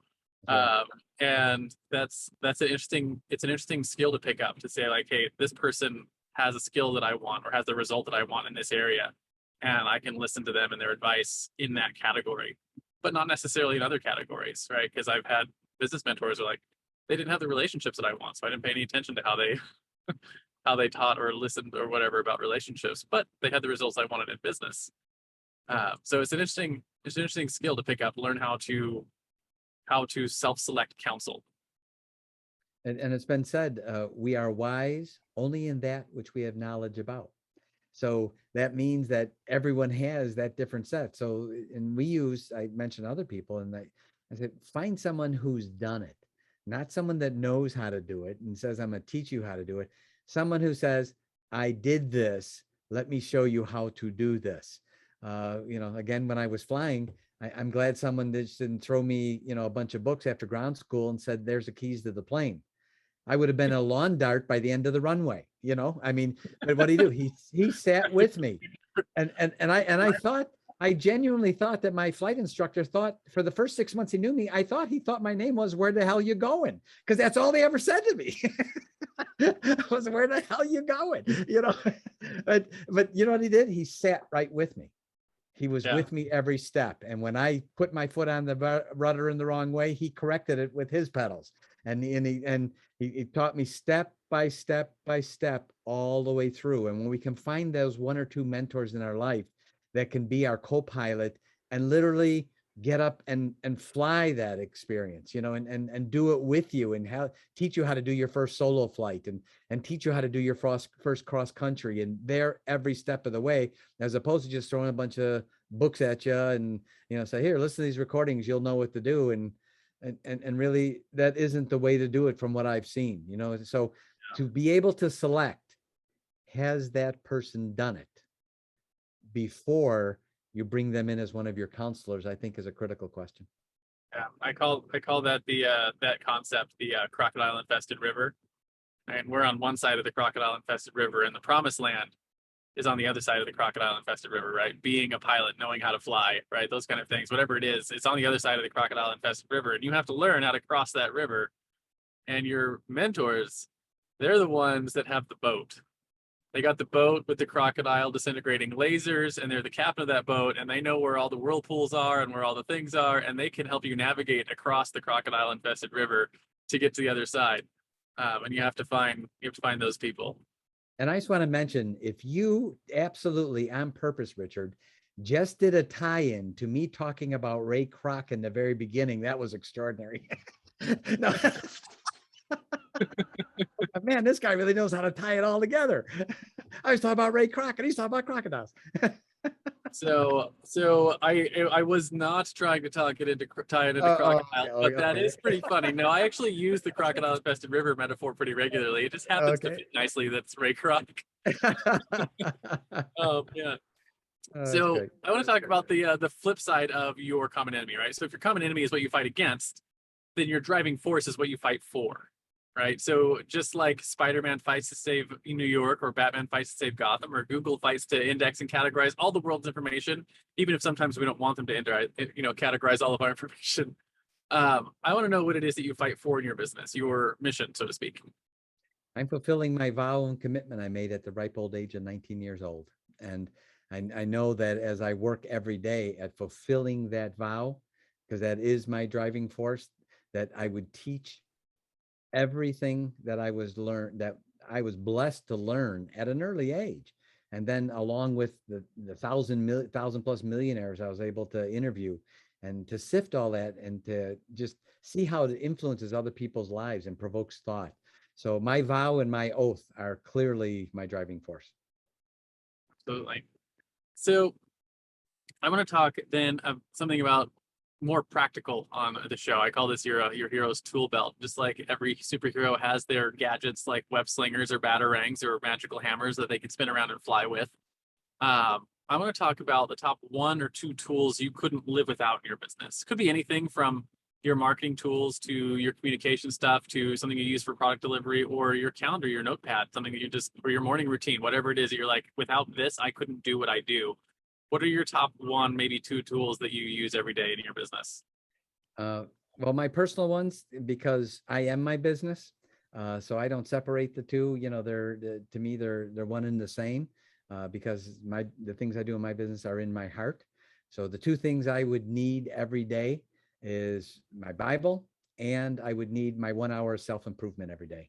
And it's an interesting skill to pick up, to say like, hey, this person has a skill that I want or has the result that I want in this area, and I can listen to them and their advice in that category, but not necessarily in other categories, right? Because I've had business mentors who are like, they didn't have the relationships that I want, so I didn't pay any attention to how they how they taught or listened or whatever about relationships, but they had the results I wanted in business. So it's an interesting skill to pick up, learn how to self-select counsel. And it's been said, we are wise only in that which we have knowledge about. So that means that everyone has that different set. So, and I mentioned other people, and I said, find someone who's done it, not someone that knows how to do it and says, I'm going to teach you how to do it. Someone who says, I did this, let me show you how to do this. Again, when I was flying, I'm glad someone just didn't throw me, a bunch of books after ground school and said, there's the keys to the plane. I would have been a lawn dart by the end of the runway, I mean, but what did he do? He sat with me. And I genuinely thought that my flight instructor thought for the first 6 months he knew me, I thought he thought my name was where the hell you going? Because that's all they ever said to me. Was where the hell you going? But you know what he did? He sat right with me. He was with me every step. And when I put my foot on the rudder in the wrong way, he corrected it with his pedals. And he taught me step by step by step all the way through. And when we can find those one or two mentors in our life that can be our co-pilot and literally get up and fly that experience, and do it with you and teach you how to do your first solo flight and teach you how to do your first cross country and there every step of the way, as opposed to just throwing a bunch of books at you and, say, here, listen to these recordings, you'll know what to do. And really that isn't the way to do it from what I've seen, so to be able to select, has that person done it before you bring them in as one of your counselors, I think is a critical question. Yeah, I call that that concept the crocodile infested river, and we're on one side of the crocodile infested river, and the promised land is on the other side of the crocodile infested river, right? Being a pilot, knowing how to fly, right? Those kind of things, whatever it is, it's on the other side of the crocodile infested river, and you have to learn how to cross that river. And your mentors, they're the ones that have the boat. They got the boat with the crocodile disintegrating lasers, and they're the captain of that boat, and they know where all the whirlpools are and where all the things are, and they can help you navigate across the crocodile infested river to get to the other side. And you have to find those people. And I just want to mention, if you absolutely on purpose, Richard, just did a tie-in to me talking about Ray Kroc in the very beginning, that was extraordinary. No. Man, this guy really knows how to tie it all together. I was talking about Ray Kroc and he's talking about crocodiles. So I was not trying to tie it into crocodile, but that is pretty funny. No, I actually use the crocodile infested river metaphor pretty regularly. It just happens to fit nicely. That's Ray Kroc. Yeah. So I want to talk about the flip side of your common enemy, right? So if your common enemy is what you fight against, then your driving force is what you fight for. Right. So just like Spider-Man fights to save New York, or Batman fights to save Gotham, or Google fights to index and categorize all the world's information, even if sometimes we don't want them to categorize all of our information. I want to know what it is that you fight for in your business, your mission, so to speak. I'm fulfilling my vow and commitment I made at the ripe old age of 19 years old. And I know that as I work every day at fulfilling that vow, because that is my driving force, that I would teach everything that I was blessed to learn at an early age. And then along with the thousand plus millionaires I was able to interview and to sift all that and to just see how it influences other people's lives and provokes thought. So my vow and my oath are clearly my driving force. Absolutely. So I want to talk then something about more practical on the show. I call this your hero's tool belt. Just like every superhero has their gadgets like web slingers or batarangs or magical hammers that they can spin around and fly with. I want to talk about the top 1 or 2 tools you couldn't live without in your business. Could be anything from your marketing tools to your communication stuff to something you use for product delivery, or your calendar, your notepad, something that or your morning routine, whatever it is that you're like, without this, I couldn't do what I do. What are your top 1, maybe 2 tools that you use every day in your business? Well, my personal ones, because I am my business. So I don't separate the two. To me, they're one and the same, because the things I do in my business are in my heart. So the two things I would need every day is my Bible, and I would need my 1 hour self-improvement every day.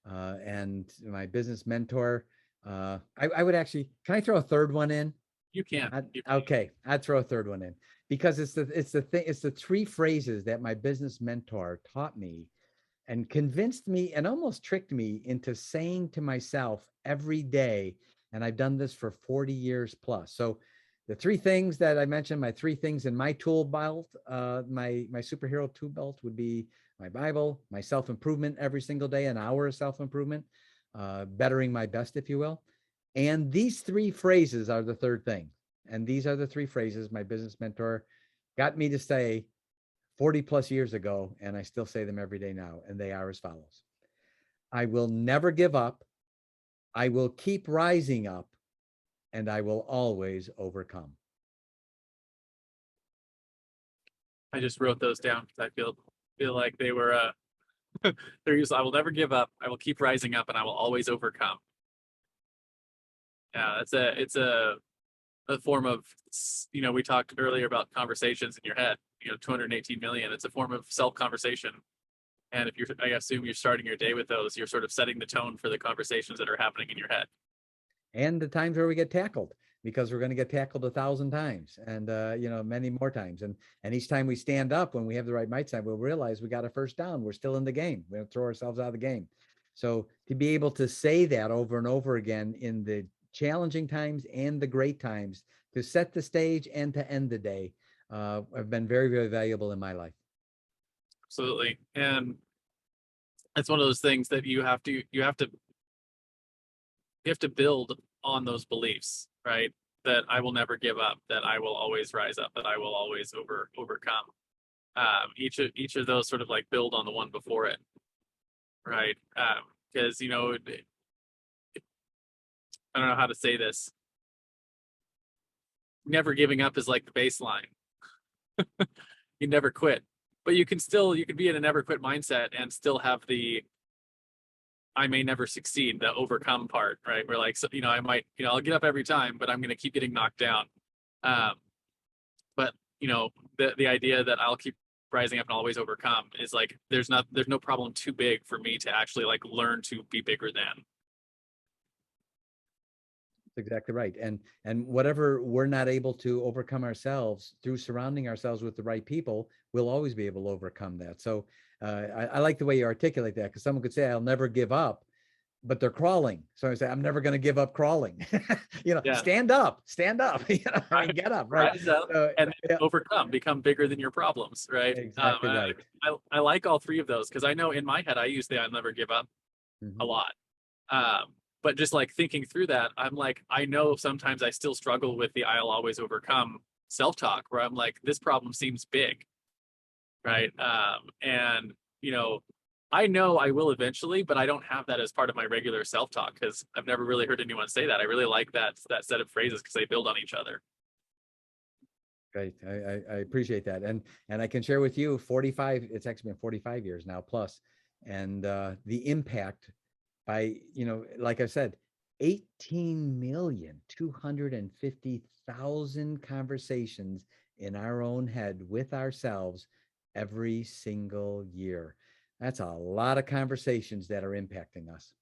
And my business mentor, I would actually, can I throw a third one in? You can. Okay, I'd throw a third one in, because it's the three phrases that my business mentor taught me and convinced me and almost tricked me into saying to myself every day. And I've done this for 40 years plus. So the three things that I mentioned, my three things in my tool belt, my superhero tool belt would be my Bible, my self-improvement every single day, an hour of self-improvement, bettering my best, if you will. And these three phrases are the third thing. And these are the three phrases my business mentor got me to say 40 plus years ago, and I still say them every day now. And they are as follows: I will never give up. I will keep rising up, and I will always overcome. I just wrote those down because I feel like they were they're used. I will never give up. I will keep rising up, and I will always overcome. Yeah, it's a form of, we talked earlier about conversations in your head. 218 million. It's a form of self-conversation. And if I assume you're starting your day with those, you're sort of setting the tone for the conversations that are happening in your head. And the times where we get tackled, because we're going to get tackled 1,000 times, and many more times. And each time we stand up, when we have the right mindset, we'll realize we got a first down. We're still in the game. We don't throw ourselves out of the game. So to be able to say that over and over again in the challenging times and the great times, to set the stage and to end the day, have been very, very valuable in my life. Absolutely. And it's one of those things that you have to build on those beliefs, right? That I will never give up, that I will always rise up, that I will always overcome. Each of those sort of like build on the one before it, right? Because I don't know how to say this. Never giving up is like the baseline. You never quit, but you can be in a never quit mindset and still have the I may never succeed, the overcome part, right? Where like, so, I might, I'll get up every time, but I'm going to keep getting knocked down. But the idea that I'll keep rising up and always overcome is like, there's no problem too big for me to actually like learn to be bigger than. Exactly right. And whatever we're not able to overcome ourselves through surrounding ourselves with the right people, we'll always be able to overcome that. So I like the way you articulate that, because someone could say, I'll never give up, but they're crawling. So I say, I'm never going to give up crawling. Yeah. Stand up, get up, right? Rise up and overcome, become bigger than your problems, right? Exactly right. I like all three of those, because I know in my head I use the I'll never give up a lot. But just like thinking through that, I'm like, I know sometimes I still struggle with the I'll always overcome self-talk, where I'm like, this problem seems big, right? And I know I will eventually, but I don't have that as part of my regular self-talk, because I've never really heard anyone say that. I really like that set of phrases, because they build on each other. Great. I appreciate that. And I can share with you 45, it's actually been 45 years now plus. And the impact by, like I said, 18,250,000 conversations in our own head with ourselves every single year. That's a lot of conversations that are impacting us.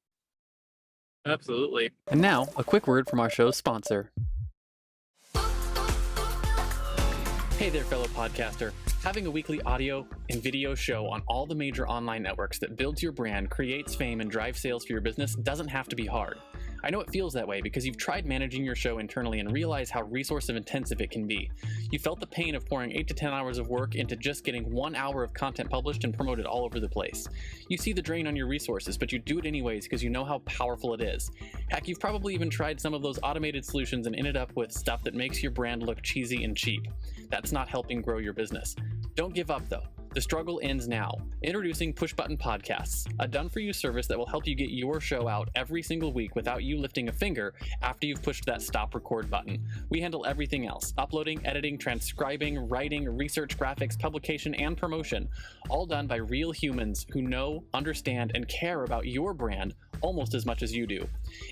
Absolutely. And now, a quick word from our show's sponsor. Hey there, fellow podcaster. Having a weekly audio and video show on all the major online networks that builds your brand, creates fame, and drives sales for your business doesn't have to be hard. I know it feels that way because you've tried managing your show internally and realize how resource intensive it can be. You felt the pain of pouring 8 to 10 hours of work into just getting 1 hour of content published and promoted all over the place. You see the drain on your resources, but you do it anyways because you know how powerful it is. Heck, you've probably even tried some of those automated solutions and ended up with stuff that makes your brand look cheesy and cheap. That's not helping grow your business. Don't give up though. The struggle ends now. Introducing Push Button Podcasts, a done-for-you service that will help you get your show out every single week without you lifting a finger after you've pushed that stop record button. We handle everything else: uploading, editing, transcribing, writing, research, graphics, publication, and promotion, all done by real humans who know, understand, and care about your brand almost as much as you do.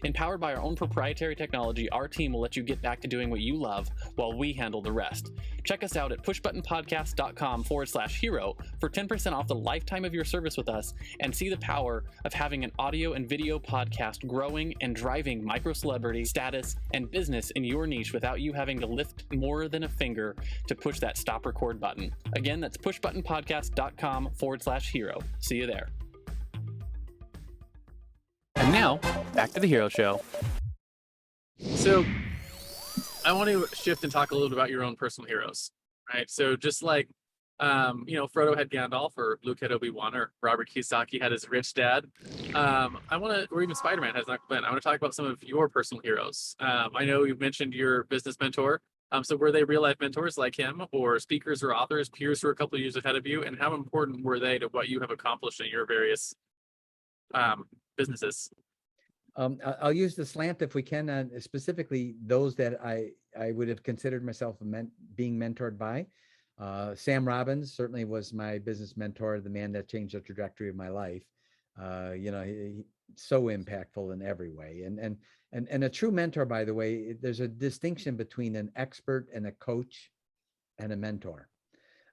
Empowered by our own proprietary technology, our team will let you get back to doing what you love while we handle the rest. Check us out at pushbuttonpodcast.com/hero for 10% off the lifetime of your service with us, and see the power of having an audio and video podcast growing and driving micro celebrity status and business in your niche without you having to lift more than a finger to push that stop record button. Again, that's pushbuttonpodcast.com/hero. See you there. And now, back to the Hero Show. So I want to shift and talk a little bit about your own personal heroes, right? So just like, Frodo had Gandalf, or Luke had Obi-Wan, or Robert Kiyosaki had his rich dad. Or even Spider-Man has Uncle Ben. I want to talk about some of your personal heroes. I know you mentioned your business mentor. So were they real life mentors like him, or speakers or authors, peers who are a couple of years ahead of you? And how important were they to what you have accomplished in your various businesses? I'll use the slant if we can, specifically those that I would have considered myself being mentored by. Sam Robbins certainly was my business mentor, the man that changed the trajectory of my life. He so impactful in every way, and a true mentor, by the way. There's a distinction between an expert and a coach and a mentor.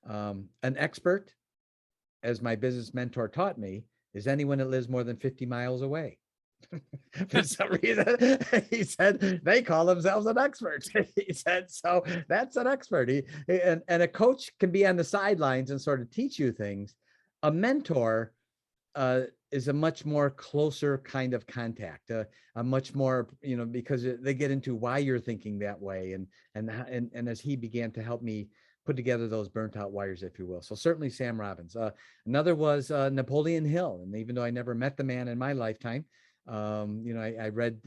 An expert, as my business mentor taught me, is anyone that lives more than 50 miles away. For some reason, he said they call themselves an expert. He said, so that's an expert. And a coach can be on the sidelines and sort of teach you things. A mentor is a much more closer kind of contact, a much more, because they get into why you're thinking that way. And as he began to help me put together those burnt out wires, if you will. So certainly Sam Robbins. Another was Napoleon Hill. And even though I never met the man in my lifetime, I read,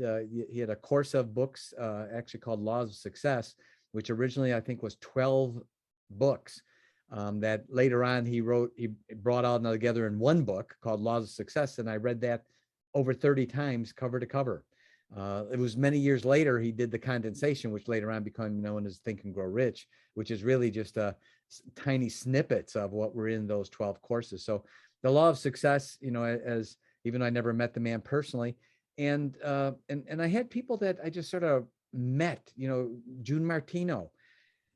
he had a course of books actually called Laws of Success, which originally I think was 12 books that later on he brought all together in one book called Laws of Success. And I read that over 30 times, cover to cover. It was many years later he did the condensation, which later on became known as Think and Grow Rich, which is really just tiny snippets of what were in those 12 courses. So the Law of Success, as even though I never met the man personally, and I had people that I just sort of met, June Martino,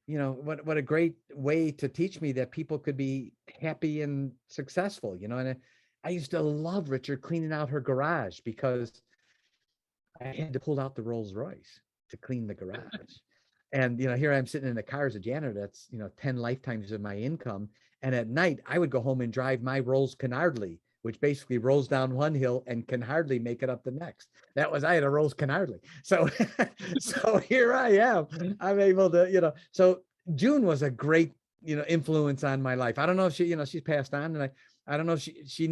what a great way to teach me that people could be happy and successful, and I used to love Richard cleaning out her garage because I had to pull out the Rolls Royce to clean the garage. And, here I'm sitting in the car as a janitor. That's, 10 lifetimes of my income. And at night I would go home and drive my Rolls Canardly, which basically rolls down one hill and can hardly make it up the next. I had a Rolls Canardly. So, so here I am. I'm able to, so June was a great, influence on my life. I don't know if she, she's passed on, and I don't know if she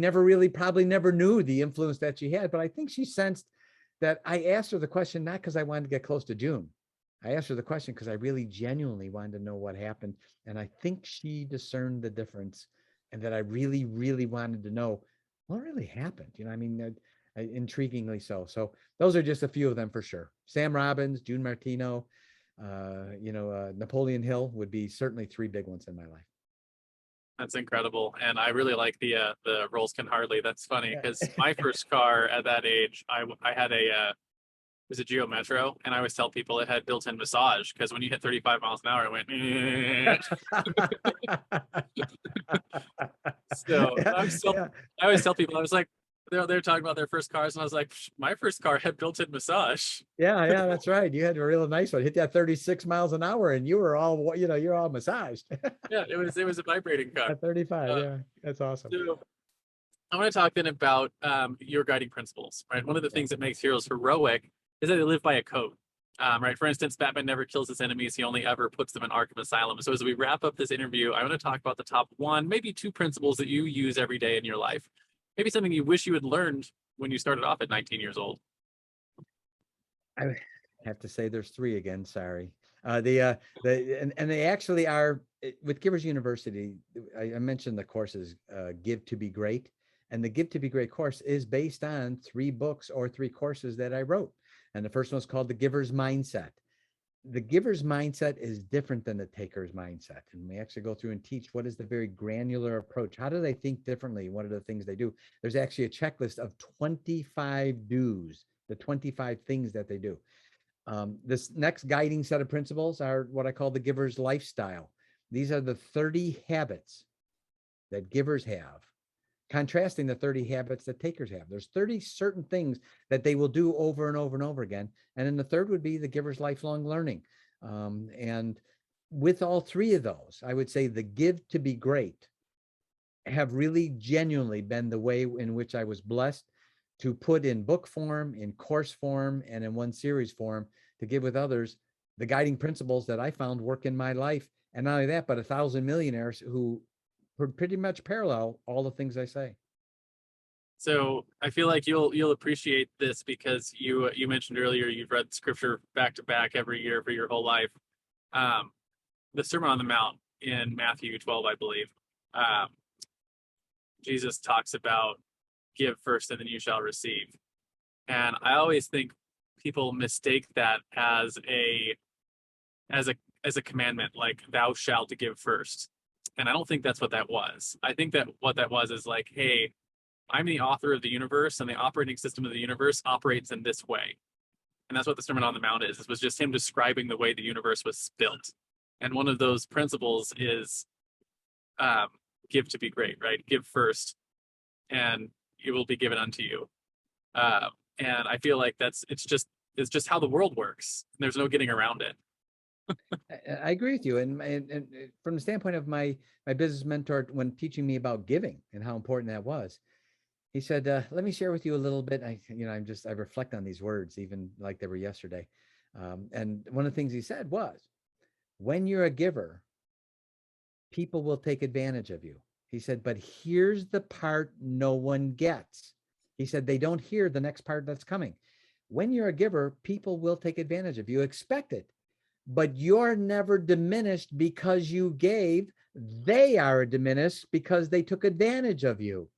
probably never knew the influence that she had, but I think she sensed that I asked her the question, not because I wanted to get close to June. I asked her the question because I really genuinely wanted to know what happened. And I think she discerned the difference, and that I really, really wanted to know what really happened. Intriguingly so. So those are just a few of them for sure. Sam Robbins, June Martino, Napoleon Hill would be certainly three big ones in my life. That's incredible. And I really like the Rolls Can Hardly. That's funny because my first car at that age, I had it was a Geo Metro, and I always tell people it had built-in massage because when you hit 35 miles an hour, it went. So I always tell people, I was like, they're talking about their first cars, and I was like, my first car had built-in massage. Yeah, that's right. You had a real nice one. Hit that 36 miles an hour, and you were all, you're all massaged. Yeah, it was a vibrating car. At 35, yeah, that's awesome. So I want to talk then about your guiding principles, right? One of the things that makes heroes heroic is that they live by a code, right? For instance, Batman never kills his enemies. He only ever puts them in Arkham Asylum. So as we wrap up this interview, I want to talk about the top one, maybe two principles that you use every day in your life. Maybe something you wish you had learned when you started off at 19 years old. I have to say there's three again. Sorry. And they actually are with Givers University. I mentioned the courses, Give to Be Great, and the Give to Be Great course is based on 3 books or 3 courses that I wrote. And the first one is called The Giver's Mindset. The giver's mindset is different than the taker's mindset. And we actually go through and teach what is the very granular approach. How do they think differently? What are the things they do? There's actually a checklist of 25 do's, the 25 things that they do. This next guiding set of principles are what I call the giver's lifestyle. These are the 30 habits that givers have, contrasting the 30 habits that takers have. There's 30 certain things that they will do over and over and over again. And then the third would be the giver's lifelong learning. And with all 3 of those, I would say the Give to Be Great have really genuinely been the way in which I was blessed to put in book form, in course form, and in one series form to give with others the guiding principles that I found work in my life. And not only that, but 1,000 millionaires who pretty much parallel all the things I say. So I feel like you'll appreciate this because you mentioned earlier you've read scripture back to back every year for your whole life. The Sermon on the Mount in Matthew 12, I believe, Jesus talks about give first and then you shall receive. And I always think people mistake that as a commandment, like thou shalt give first. And I don't think that's what that was. I think that what that was is like, hey, I'm the author of the universe and the operating system of the universe operates in this way. And that's what the Sermon on the Mount is. It was just him describing the way the universe was built. And one of those principles is give to be great, right? Give first and it will be given unto you. And I feel like it's just how the world works. There's no getting around it. I agree with you. And from the standpoint of my business mentor, when teaching me about giving and how important that was, he said, let me share with you a little bit. I reflect on these words, even like they were yesterday. And one of the things he said was, when you're a giver, people will take advantage of you. He said, but here's the part no one gets. He said, they don't hear the next part that's coming. When you're a giver, people will take advantage of you. Expect it. But you're never diminished because you gave. They are diminished because they took advantage of you.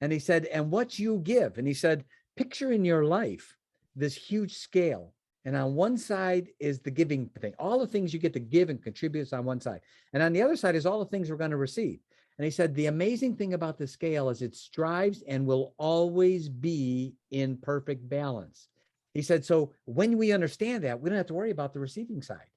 And he said, and what you give. And he said, picture in your life this huge scale. And on one side is the giving thing. All the things you get to give and contribute is on one side. And on the other side is all the things we're going to receive. And he said, the amazing thing about the scale is it strives and will always be in perfect balance. He said, so when we understand that, we don't have to worry about the receiving side.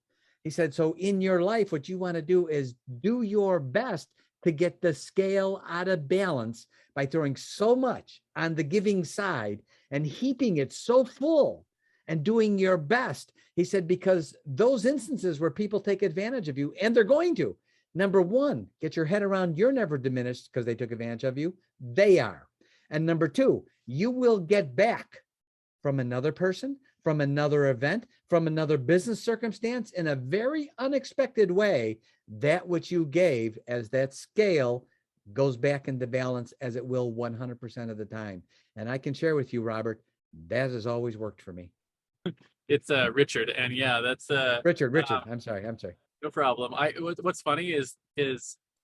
He said, so in your life, what you want to do is do your best to get the scale out of balance by throwing so much on the giving side and heaping it so full and doing your best. He said, because those instances where people take advantage of you, and they're going to, number one, get your head around you're never diminished because they took advantage of you. They are. And number two, you will get back from another person, from another event, from another business circumstance in a very unexpected way, that which you gave, as that scale goes back into balance, as it will 100% of the time. And I can share with you, Robert, that has always worked for me. It's Richard. And yeah, that's Richard. I'm sorry. No problem. What's funny is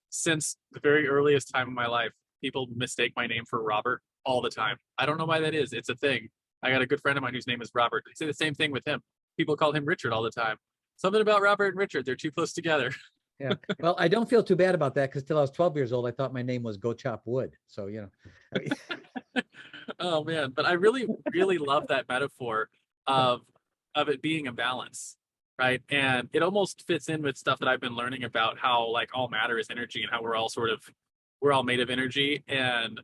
since the very earliest time in my life, people mistake my name for Robert all the time. I don't know why that is. It's a thing. I got a good friend of mine whose name is Robert. They say the same thing with him. People call him Richard all the time. Something about Robert and Richard, they're too close together. Yeah. Well, I don't feel too bad about that because till I was 12 years old, I thought my name was Go Chop Wood. So, Oh man, but I really, really love that metaphor of it being a balance, right? And it almost fits in with stuff that I've been learning about how like all matter is energy and how we're all made of energy, and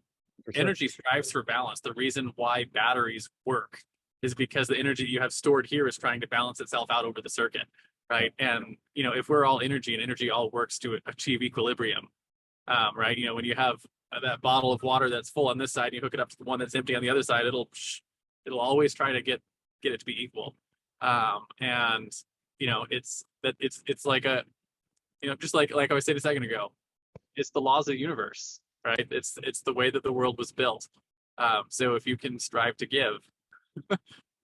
energy strives for balance. The reason why batteries work is because the energy you have stored here is trying to balance itself out over the circuit, right? And if we're all energy and energy all works to achieve equilibrium, right? When you have that bottle of water that's full on this side, and you hook it up to the one that's empty on the other side, it'll always try to get it to be equal. And it's like a just like I was saying a second ago, it's the laws of the universe, right? It's the way that the world was built. So if you can strive to give,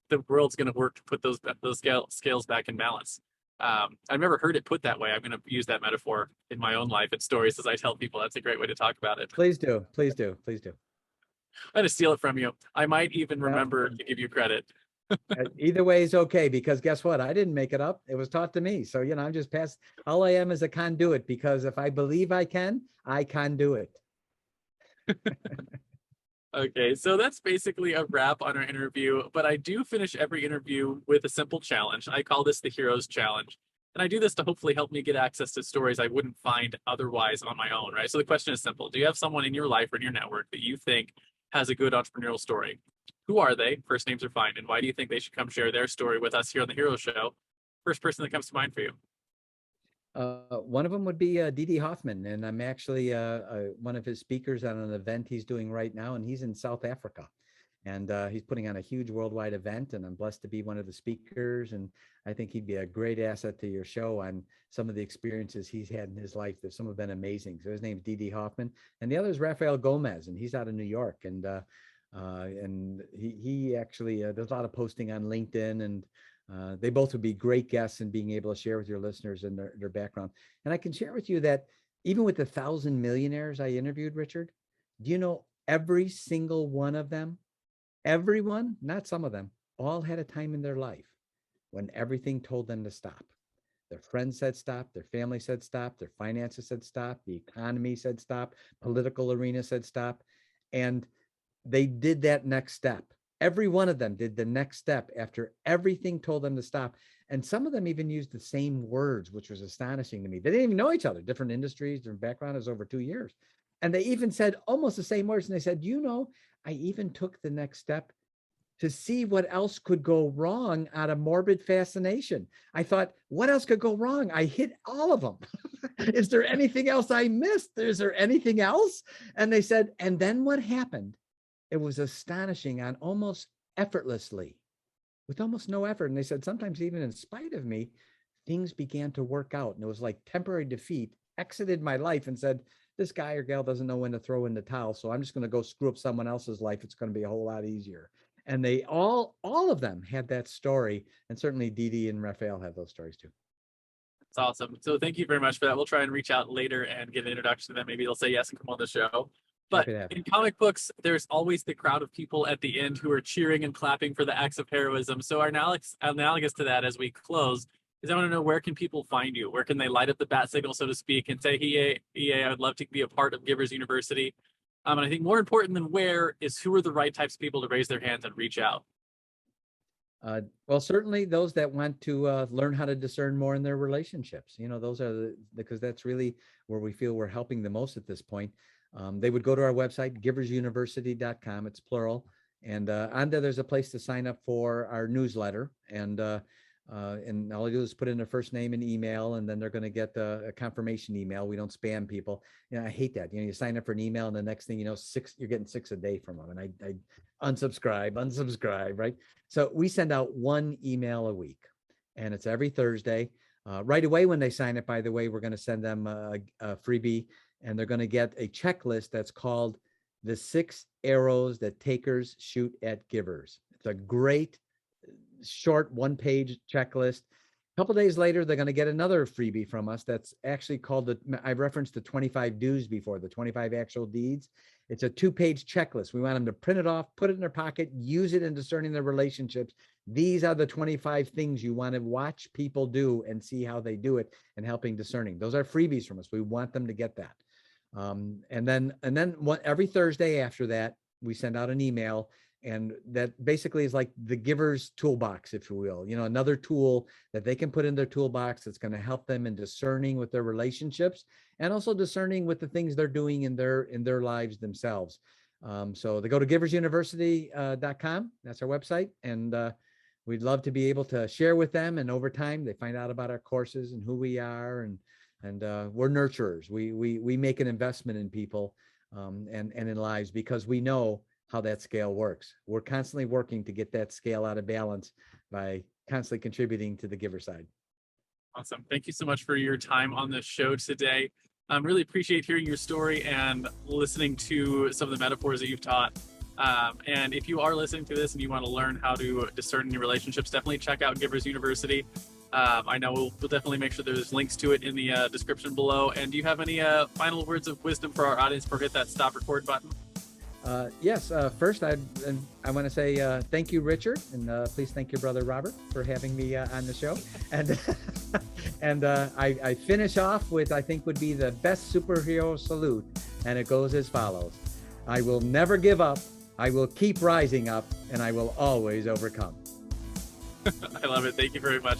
the world's going to work to put those scales back in balance. I've never heard it put that way. I'm going to use that metaphor in my own life and stories as I tell people. That's a great way to talk about it. Please do. Please do. Please do. I'm going to steal it from you. I might even Yeah. remember to give you credit. Either way is okay, because guess what? I didn't make it up. It was taught to me. So, I'm just past. All I am is a conduit, because if I believe I can do it. Okay, so that's basically a wrap on our interview, but I do finish every interview with a simple challenge. I call this the Heroes Challenge. And I do this to hopefully help me get access to stories I wouldn't find otherwise on my own, right? So the question is simple. Do you have someone in your life or in your network that you think has a good entrepreneurial story? Who are they? First names are fine. And why do you think they should come share their story with us here on the Heroes Show? First person that comes to mind for you. One of them would be Didi Hoffman, and I'm actually one of his speakers on an event he's doing right now, and he's in South Africa, and he's putting on a huge worldwide event, and I'm blessed to be one of the speakers, and I think he'd be a great asset to your show on some of the experiences he's had in his life. Some have been amazing. So his name's Didi Hoffman, and the other is Rafael Gomez, and he's out of New York, and he actually does a lot of posting on LinkedIn, and they both would be great guests in being able to share with your listeners and their background. And I can share with you that even with the 1,000 millionaires I interviewed, Richard, do you know every single one of them, everyone, not some of them, all had a time in their life when everything told them to stop. Their friends said stop, their family said stop, their finances said stop, the economy said stop, political arena said stop, and they did that next step. Every one of them did the next step after everything told them to stop. And some of them even used the same words, which was astonishing to me. They didn't even know each other, different industries, different background. It was over 2 years. And they even said almost the same words. And they said, I even took the next step to see what else could go wrong out of morbid fascination. I thought, what else could go wrong? I hit all of them. Is there anything else I missed? Is there anything else? And they said, and then what happened? It was astonishing, on almost effortlessly, with almost no effort. And they said, sometimes even in spite of me, things began to work out. And it was like temporary defeat exited my life and said, this guy or gal doesn't know when to throw in the towel. So I'm just going to go screw up someone else's life. It's going to be a whole lot easier. And they all of them had that story. And certainly Didi and Raphael have those stories too. That's awesome. So thank you very much for that. We'll try and reach out later and get an introduction to them. Maybe they'll say yes and come on the show. But in comic books, there's always the crowd of people at the end who are cheering and clapping for the acts of heroism. So our analogous to that as we close is I want to know, where can people find you? Where can they light up the bat signal, so to speak, and say, hey, EA, I would love to be a part of Givers University. And I think more important than where is who are the right types of people to raise their hands and reach out? Well, certainly those that want to learn how to discern more in their relationships. Those are because that's really where we feel we're helping the most at this point. They would go to our website, giversuniversity.com. It's plural. And on there's a place to sign up for our newsletter. And all I do is put in their first name and email, and then they're going to get a confirmation email. We don't spam people. I hate that. You sign up for an email, and the next thing you know, you're getting 6 a day from them. And I unsubscribe, right? So we send out 1 email a week, and it's every Thursday. Right away when they sign up, by the way, we're going to send them a freebie, and they're going to get a checklist that's called the 6 arrows that takers shoot at givers. It's a great short 1-page checklist. A couple days later, they're going to get another freebie from us that's actually called I referenced the 25 do's before, the 25 actual deeds. It's a 2-page checklist. We want them to print it off, put it in their pocket, use it in discerning their relationships. These are the 25 things you want to watch people do and see how they do it, and helping discerning. Those are freebies from us. We want them to get that. And then every Thursday after that, we send out an email, and that basically is like the giver's toolbox, if you will. Another tool that they can put in their toolbox that's going to help them in discerning with their relationships, and also discerning with the things they're doing in their lives themselves. So they go to giversuniversity.com. That's our website, and we'd love to be able to share with them. And over time, they find out about our courses and who we are, and we're nurturers. We make an investment in people and in lives, because we know how that scale works. We're constantly working to get that scale out of balance by constantly contributing to the giver side. Awesome. Thank you so much for your time on the show today. Really appreciate hearing your story and listening to some of the metaphors that you've taught. And if you are listening to this and you want to learn how to discern in your relationships, definitely check out Givers University. I know we'll definitely make sure there's links to it in the description below. And do you have any final words of wisdom for our audience before we hit that stop record button? Yes. First, I want to say thank you, Richard, and please thank your brother Robert for having me on the show. And and I finish off with I think would be the best superhero salute, and it goes as follows: I will never give up. I will keep rising up, and I will always overcome. I love it. Thank you very much.